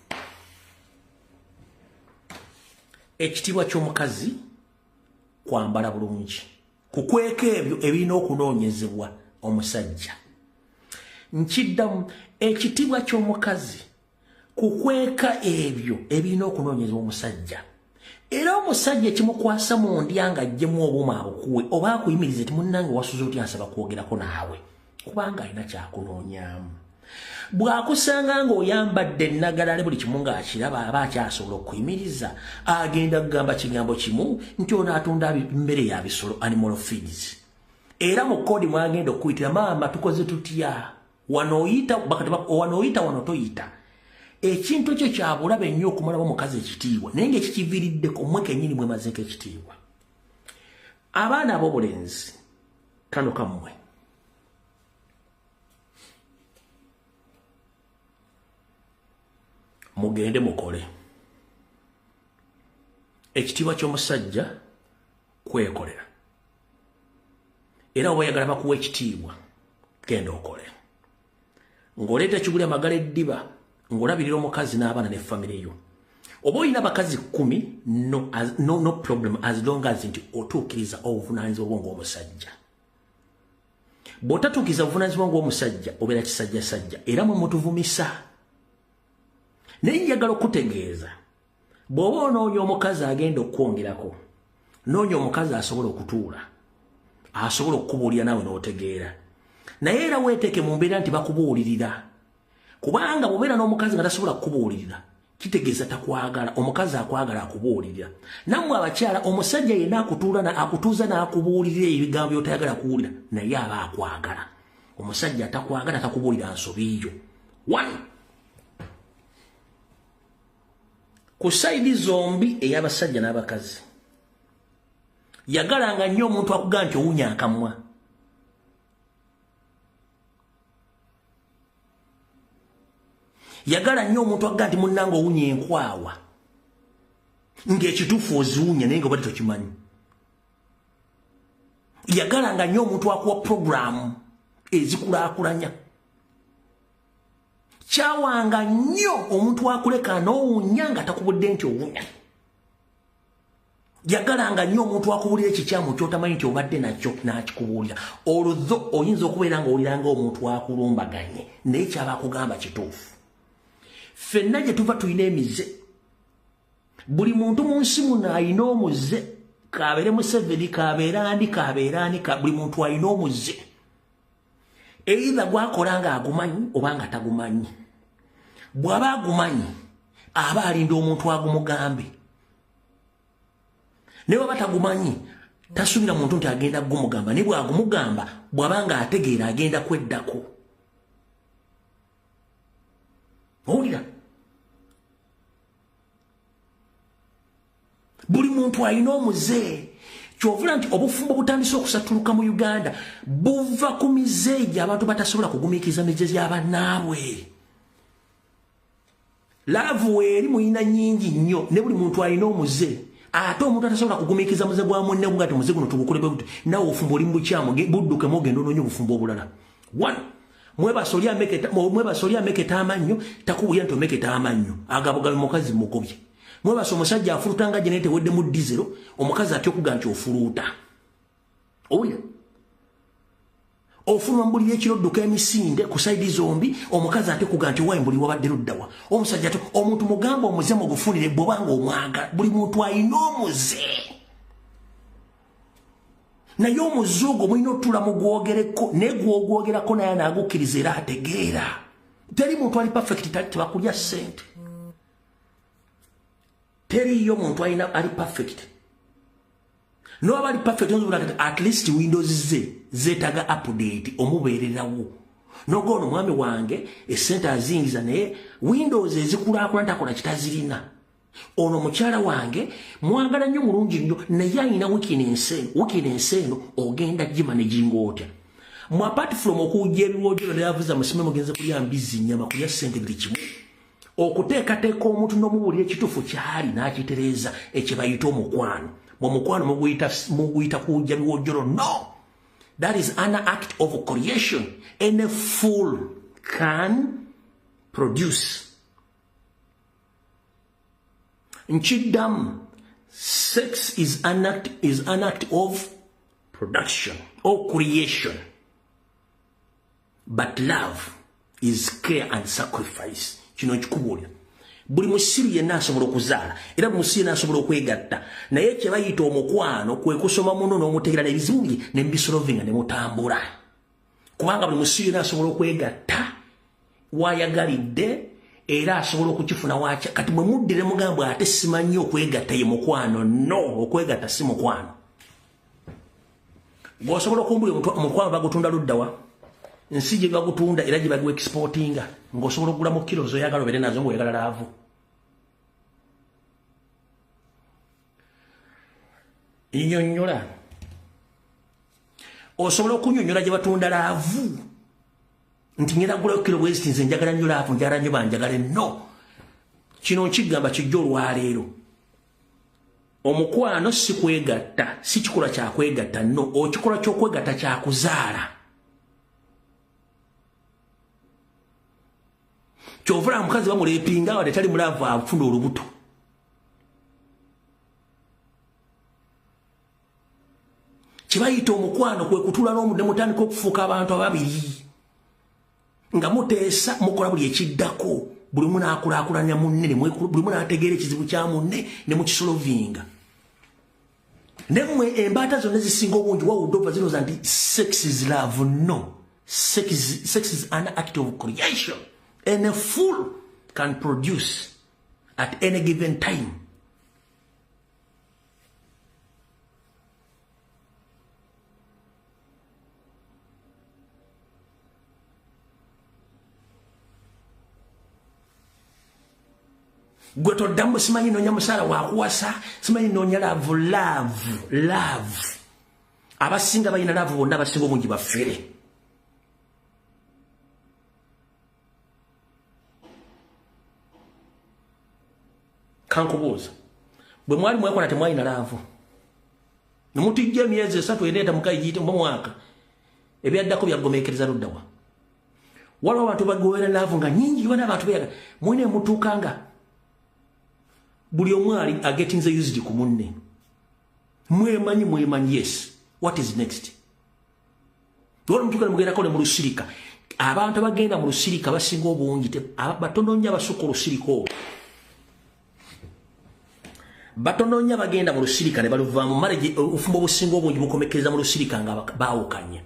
Ekitiibwa ky'omukazi kwambala bulungi, kukweka ebyo ebirina okunoonyezebwa omusajja. Nkiddamu, ekitiibwa ky'omukazi kukweka ebyo ebirina okunoonyezebwa omusajja. Era omusajja ekimukwasa mu ndya nga ajjemu obuuma abukuwe oba akuyimirize ti munnange wasuze otya asaba kwogerako naawe kubanga alina kyakunoonyaamu. Bw'akusanga ng'oyambadde ennagalale buli kimu ng'akiraba aba akyasobola okuyimiriza agenda kugamba kigambo kimu nti ono atunda mmere ya bisolo animal feeds. Era mu koodi mwagenda okuyitira maama tukoze tutya wano oyita wano toyita. Ekintu ekyo kyabulabe ennyo okumalawo omukazi ekitiibwa naye ng'ekikiviiriddeko mmwe kennyini mwemazeeko ekitiibwa. Abaana ab'obulenzi kano kammwe mugende mukole. Ekitiibwa ky'omusajja kwekolera. Era oba oyagala bakuwa ekitiibwa genda okole. Ng'oleeta kiguli amagala eddiba ng'olabirira omukazi n'abaana ne famire yo. Oba olina bakazi 10 no problem as long as nti otuukiriza obuvunaanyizibwa bwo ng'omusajja. Bw'otatuukiriza obuvunaanyizibwa ng'omusajja obeera kisajjasajja era mwe mutuvumisa. Naye njagala okutegeeza bw'oba onoonya omukazi agenda okukwongerako noonya omukazi asobola okutuula asobola okukubuulira naawe n'otegeera. Naye era weeteeke mu mbeera nti bakubuulirira kubanga bw'obeera n'omukazi nga tasobola kukubuulirira kitegeeza takwagala. Omukazi akwagala akubuulirira. Nammwe abakyala omusajja yenna akutuuza n'akubuulirira ebigambo by'otayagala kuwulira naye aba akwagala. Omusajja atakwagala takubuulira nsobi yo. 1 ku sayidi zombi ey'abasajja n'abakazi yagalanga nnyo omuntu akugamba nti owunya akamwa. Yagala nnyo omuntu akugamba nti munnange owunya enkwawa ng'ekituufu oziwunya naye ng'obadde tokimanyi. Yagalanga nnyo omuntu akuwa puroguramu ezikulaakulanya. Kyawanga nnyo omuntu akuleka n'owunya nga takubudde nti owunya. Yagalanga nnyo omuntu akubuulira ekikyamu ky'otamanyi nti obadde nakyo n'akikubuulira. Oludho oyinza okubeera ng'owulira ng'omuntu akulumbaganye naye kyaba akugamba kituufu. Ffenna gye tuva tulina emize. Buli muntu mu nsi muno alina omuze. Kabeere Museveni, kabeere ani, buli muntu alina omuze. Either gwakola nga agumanyi oba nga tagumanyi. Bw'aba agumanyi aba alinda omuntu agumugambe. Ne bw'aba tagumanyi tasubira muntu nti agenda gumugamba. Ne bw'agumugamba bw'aba nga ategeera agenda kweddako. Owulira? Buli muntu alina omuze. Kyovula nti obufumbo butandise okusatuluka mu Uganda buva ku mize gy'abantu batasobola kugumiikiriza mize gy'abannaabwe. Laavu weeri muyina nnyingi nnyo ne buli muntu alina omuze. Ate omuntu atasobola kugumiikiriza muze gwa munne nga ati muze guno tugukole bwe buti nawe obufumbo oli mu bukyamu budduke mogenda onoonya obufumbo obulala. 1 mwebasoli ameketa amannyo takubuulira nti omeketa amannyo agabugabe mukazi mugobye. Mwebasa omusajja afuluta nga gye naye tewedde mu dizero omukazi atya okuga nti ofuluuta. Owulira? Ofuluma mbulira ekiro dduka emisinde ku sayidi zombi omukazi atya okuga nti wayi mbuli wabadde luddawa. Omusajja ate omuntu mugamba omuze mugufunire bw'obanga omwagala. Buli muntu alina omuze. Naye omuze ogwo mulina otuula mu gwogereko naye gwogwogerako naye n'agukkiriza era ategeera. Teri muntu ali perfect tebakulya ssente. Teriyo muntu alina ali perfect. N'oba ali perfect at least Windows zeetaga update omubeererawo. N'ogono mwami wange essente azingiza naye Windows ezikulaakulana takola kitazirina. Ono mukyala wange mwagala nnyo mulungi nnyo naye alina weakness eno ogenda gimanaging otya. Mu apart from okujja ebiwoojero neyavuza musime mugenze kulya mbizi nnyama kulya ssente buli kimu. Okuteekateeka omuntu n'omubuulira ekituufu kyali n'akitereeza ekye bayita omukwano. Omukwano muguyita kujja biwoojero no. That is an act of creation. Any fool can produce. Nchidam, sex is an act of production or creation. But love is care and sacrifice. Kino nkikubulira. Buli musiri yenna asobola okuzaala era musiri n'asobola okwegatta naye kye bayita omukwano kwe kusoma muno n'omutegerera ebizibu bye ne mbisolovinga ne mutambula kubanga buli musiri yenna asobola okwegatta waayagalidde era asobola okukifuna waakya kati mwe muddire mugambwe ate simanyi okwegatta ye mukwano no okwegatta si mukwano bw'osobola okumbula omukwano bagutunda luddawa nsi gye bagutunda era gye bagiwa exportinga ng'osobola okugula mu kilo zoyagala obere nazo ng'oyagala laavu nnyonnyola osobola okunyonnyola gye batunda laavu nti ngenda kugulayo kilo bweziti nze njagala nnyo laavu njagala nnyo banjagale no kino nkigamba kijja olwaleero omukwano si kwegatta si kikola kyakwegatta no okikola ky'okwegatta kyakuzaala kyovula mukazi bamuleepinga wadde tali mulaavu afuna olubuto kibayita omukwano kwe kutuula n'omudde mutandika okufuuka abantu ababiri nga muteesa mukola buli ekiddako buli mu naakulaakulanya munne buli mu naategeera ekizibu kya munne ne mukisolovinga nemmwe embaata zonna zisinga obungi wawudde ova zinoza nti sex is love no sex is an act of creation and a fool can produce at any given time. Gwe toddamu simanyi noonya musaala wakuwasa simanyi noonya love abasinga balina laavu bonna abasinga obungi baffere kankubuuza bwe mwali mwekola temwalina laavu nemutijja emyezi 3 eneeta mukayigiyite mu mwaka ebyaddako byagomeekereza luddawa waliwo abantu bagowera laavu nga nyingi yona abantu beyaga mwine mutuukanga buli omwali agetinze used ku munne mwemanyi yes what is next waliwo mutuukana mugendako ne mu lusirika abantu abagenda mu lusirika basinga obungi batono nnyo abasukka olusirika olwo batono nnyo bagenda mu lusirika ne baluvaamu male ofumba obusinga obungi bukomekereza mu lusirika nga baawukanye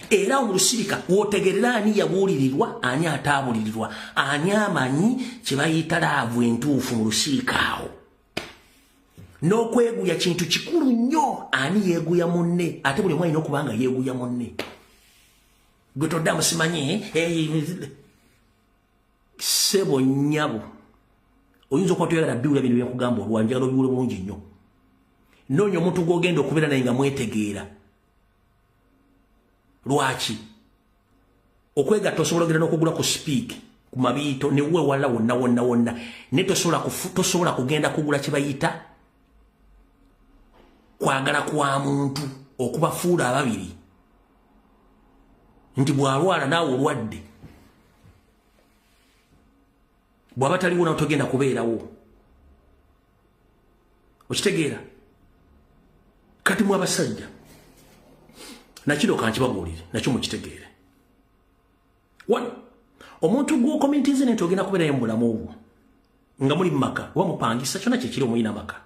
era mu lusirika wootegerera ani yabuulirirwa ani ataabuulirirwa ani amanyi kye bayita laavu entuufu mu lusirika awo n'okweguya kintu kikulu nnyo ani yeeguya munne ate buli omwalina okuba nga yeeguya munne gwe toddamu simanyi sebo nnyabo oyinza okuba toyagala biwula bino byakugamba olwanjagala obiwule bulungi nnyo noonya omuntu gw'ogenda okubeera naye nga mwetegeera lwaki okwegatta osobola ogenda n'okugula ku speak ku mabiito ne weewala wonna naye tosobola kugenda kugula kye bayita kwagala kwa muntu okubafuula ababiri nti bw'alwala naawe olwadde bw'aba taliwo nawe togenda kubeerawo okitegeera kati mu abasajja nakino kankibabuulire nakyo mukitegeere omuntu gw'okomentize nti ogenda kubeerayo mu bulamu obwo nga muli mu maka oba mupangisa kyonna kyekiri omulina maka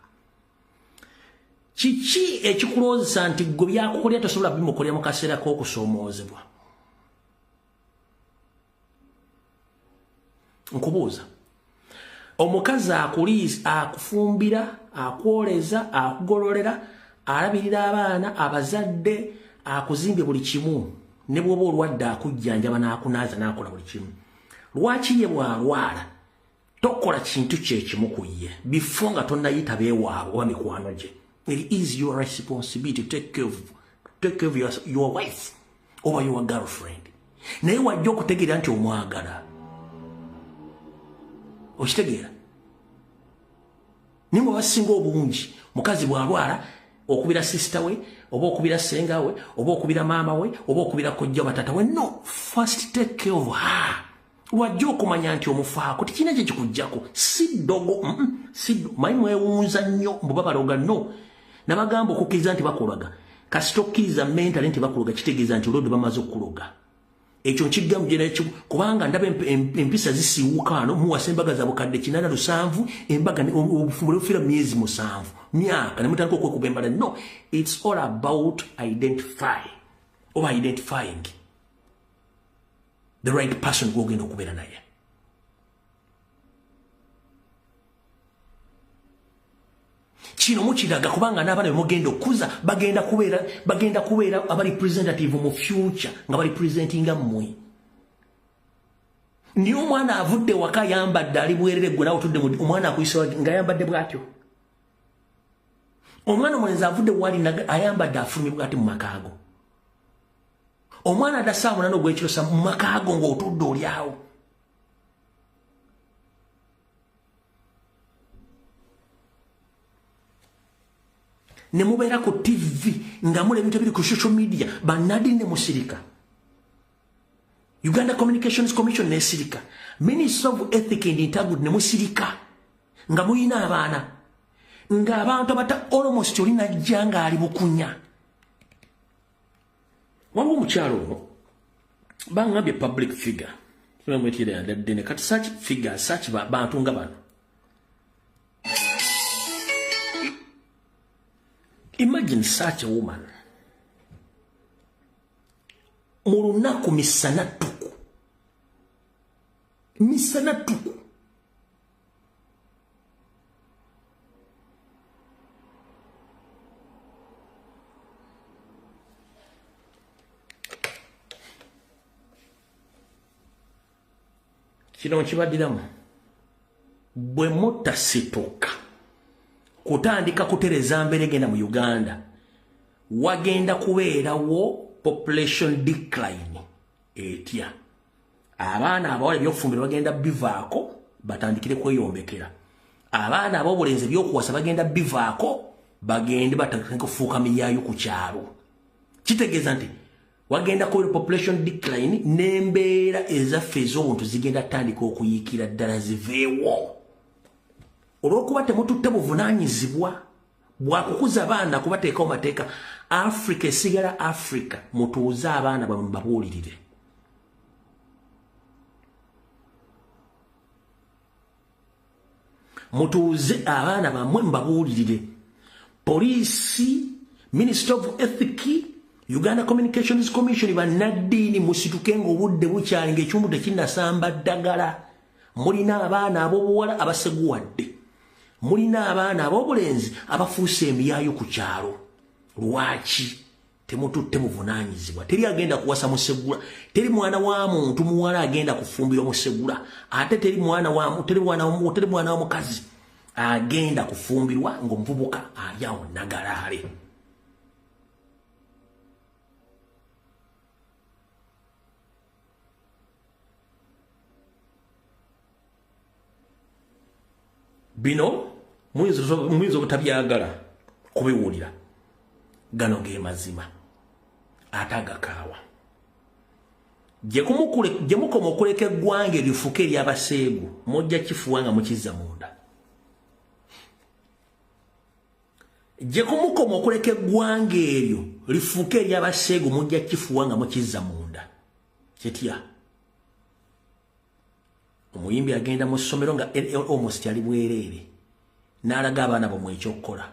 kiki ekikulowozesa nti gwe byakukolera tosobola bimukolera mu kaseera k'okusoomoozebwa nkubuuza omukazi akufumbira akwoleza akugololera alabirira abaana abazadde akuzimbye buli kimu ne bwoba olwadde akujjanjaba n'akunaaza n'akola buli kimu lwaki ye bw'alwala tokola kintu kyekimu ku ye before nga tonnayita beewaabwe oba mikwano gye it is your responsibility to take care of your wife oba your girlfriend naye wajja okutegeera nti omwagala okitegeera nimwe basinga obungi mukazi bw'alwala okubira sister we oba okubira senga we oba okubira mama we oba okubira kojja batata we. No, first take care of her. Wajja okumanya nti omufaako tekina kye kikujjako. Si dogo si mayi mwewunza nnyo mbu babaloga. No, nabagamba okukkiriza nti bakologa kasita okkiriza mentally nti bakologa kitegeeza nti olwodde bamaze okuloga. Ekyo nkigamu gye nakyo kubanga ndaba empisa zisiiwuka wano muwasa embaga za bukadde 807 embaga obufumbo bufira myezi 7 myaka ne mutandika okwekuba embala. No, it's all about identifying the right person gwogenda okubeera naye. Kino mukiraga kubanga n'abaana bemugenda okuza bagenda kubeera aba representative mu future nga bali presentinga mmwe. Ni omwana avudde waka yambadde ali bwerere gwe nawe otudde omwana akuyisa nga yambadde bwatyo. Omwana omulenzi avudde wali ayambadde afulumye bwati mu makaago. Omwana adasaamu nano gw'ekirosa mu makaago ng'otudde oli awo. Ne mubeera ku TV nga mule ebintu ebiri ku social media bannadi ne musirika. Uganda Communications Commission ne sirika. Minister of Ethics and Integrity ne musirika. Nga muyina abaana. Nga abantu abata almost olina jjanga ali bukunya. Waliwo omukyalo ono bangambye public figure. Sima mwetire yandadde kati such figure such bantu nga bano. Imagine such a woman. Mu lunaku misana tuku. Misana tuku. Kino nkibadiramu. Bwe mutasituka kutandika kutereza mbere genda mu Uganda wagenda kubeerawo population decline etya. Abaana abawala ebyokufumbira bagenda bivaako batandikire kweyombekera. Abaana ab'obulenzi ebyokuwasa bagenda bivaako bagende batandikire kufuuka miyaayo ku kyalo. Kitegeeza nti wagenda kubeera population decline n'embeera ezaffe ez'obuntu zigenda tandika okuyiikira ddala ziveewo. Olwokuba temututte buvunaanyizibwa bwakukuza abaana kubateekawo mateeka. Africa esigala Africa mutuuze abaana bamwe babuulirire. Mutuuze abaana bamwe mbabuulirire. Poliisi, Minister of Ethics, Uganda Communications Commission bannaddiini musituke ng'obudde bukyali ng'ekimu tekinnasamba ddagala. Mulina abaana ab'obuwala abaseguwadde. Mulina abaana ab'obulenzi abafuuse emiyaayo ku kyalo. Lwaki temututte muvunaanyizibwa? Teri agenda kuwasa musegula. Teri mwana wa muntu muwala agenda kufumbira musegula. Ate teri mwana wa mukazi agenda kufumbirwa ng'omuvubuka ali awo nagalaale. Bino muyinza obutabyagala kubiwulira. Gano ge mazima atagakaawa. Gye mukoma okuleka eggwanga lifuke ery'abaseegu mujja kifuwa nga mukizza munda. Gye mukoma okuleka eggwanga eryo lifuke ery'abaseegu mujja kifuwa nga mukizza munda. Kitya omuyimbi agenda mu ssomero nga almost ali bwereere n'alaga abaana bamwe ekyokukola.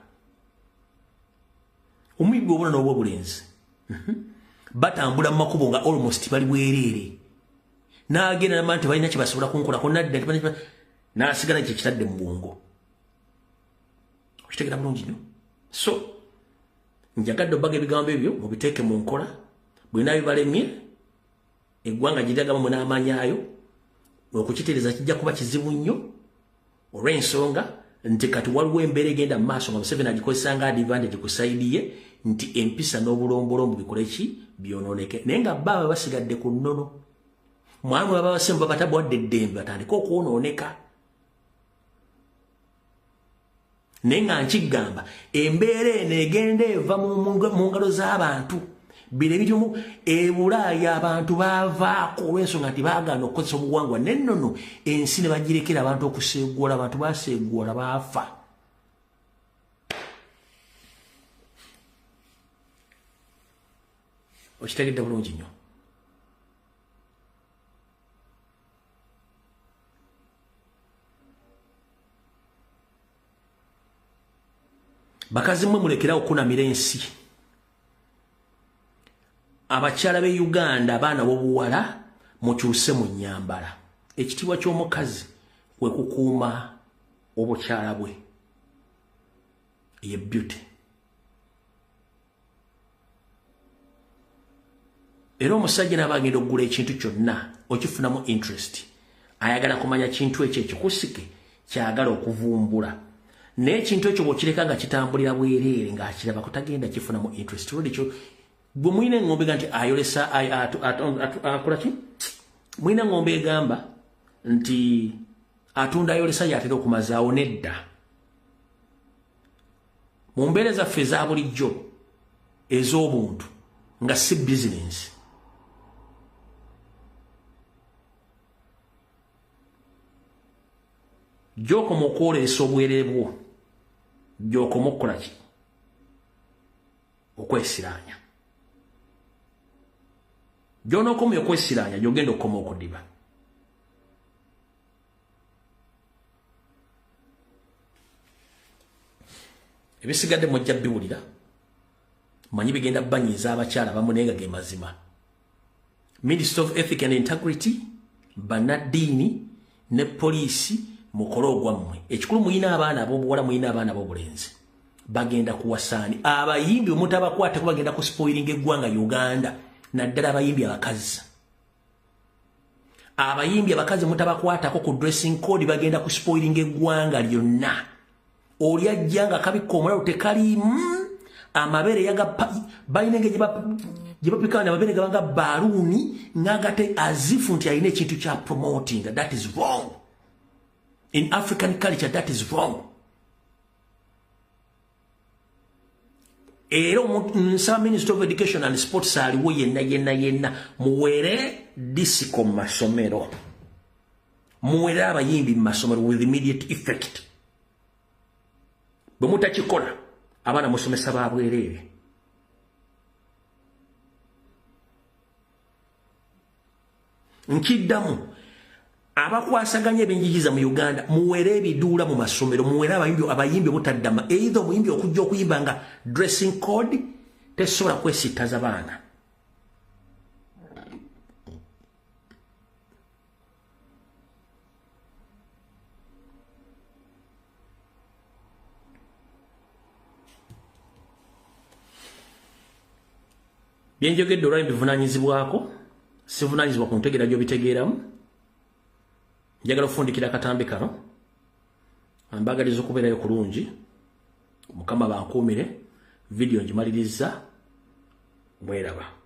Omuyimbi obuna n'obwobulenzi batambula mu makubo nga almost bali bwereere n'agenda n'abantu tebalina kye basobola kunkolako nadda n'asigala kye kitadde mu bwongo. Okitegera bulungi nnyo. So njagadde obbaga ebigambo ebyo mubiteeke mu nkola. Bwe naabibalemye eggwanga giryagamu n'amaanyi ayo okukitereeza kijja kuba kizibu nnyo olw'ensonga nti kati waliwo embeera egenda mu maaso nga Museveni agikozesa nga advantage ku sayidi ye nti empisa n'obulombolombo bikole ki byonooneke. Naye nga baba basigadde ku nnono. Mwana bwe baba basembu babatabwadde eddembe batandika okwonooneka. nenga nkigamba embeera eno egenda eva mu ngalo z'abantu bire bitumu ebulaaya abantu bavaako olw'ensonga nti baagaana okukozesa obuwangwa nennono ensi ne bagirekera abantu okuseegoola abantu baseegoola baafa okitegedde bulungi nnyo bakazi mmwe mulekera okunamira ensi abakyala b'e Uganda abaana b'obuwala mukyuse mu nnyambala ekitiibwa ky'omukazi kwe kukuuma obukyala bwe ye beauty era omusajja n'abagenda okugula ekintu kyonna okifunamu interest ayagala kumanya kintu ekyo ekikusike kyagala okuvumbula n'ekintu ekyo bw'okireka nga kitambulira bwereere ng'akiraba kutagenda kifunamu interest olwo ekyo bwe mulina engombe nti ayolesa akola ki mulina engombe egamba nti atunda ayolesa yatera okumazaawo nedda mu mbeera zaffe eza bulijjo ez'obuntu nga si bizinensi gy'okoma okwolesa obwerere bwo gy'okoma okukola ki okwesiraanya gy'onookomya okwesiraanya gy'ogenda okukoma okudiba ebisigadde mujja biwulira manyi bigenda banyiiza abakyala abamu naye nga ge mazima Ministry of Ethics and Integrity bannaddiini ne poliisi mukole ogwammwe ekikulu muyina abaana ab'obuwala muyina abaana ab'obulenzi bagenda kuwasaani abayimbi omutabakwateko bagenda kuspoilinga eggwanga Uganda naddala abayimbi abakazi abayimbi abakazi mutabakwatako ku dressing code bagenda kuspoilinga eggwanga lyonna oli ajja nga kabikka omulalo tekalimu amabere balina engeri gye bapikana amabere gabanga baluuni ng'agate azifu nti alina ekintu kya promoting. That is wrong. In African culture, that is wrong. Era nsaba Minister of Education and Sports aliwo yenna muwere disiko mu masomero, muwere abayimbi mu masomero with immediate effect. Bwe mutakikola abaana musomesa babwerere. Nkiddamu abakwasaganya ebyenjigiriza mu Uganda muwere ebiduula mu masomero, muwere abayimbi obutaddama either omuyimbi okujja okuyimba nga dressing code tesobola kwesittaza baana. Byenjogedde olwali bivunanyizibwako, sivunanyizibwa ku ntegeera gy'obitegeeramu. Njagala okufundikira akatambi kano, mbagaliza okubeerayo kulungi, Mukama bankuumire, video ngimaliriza, mweraba.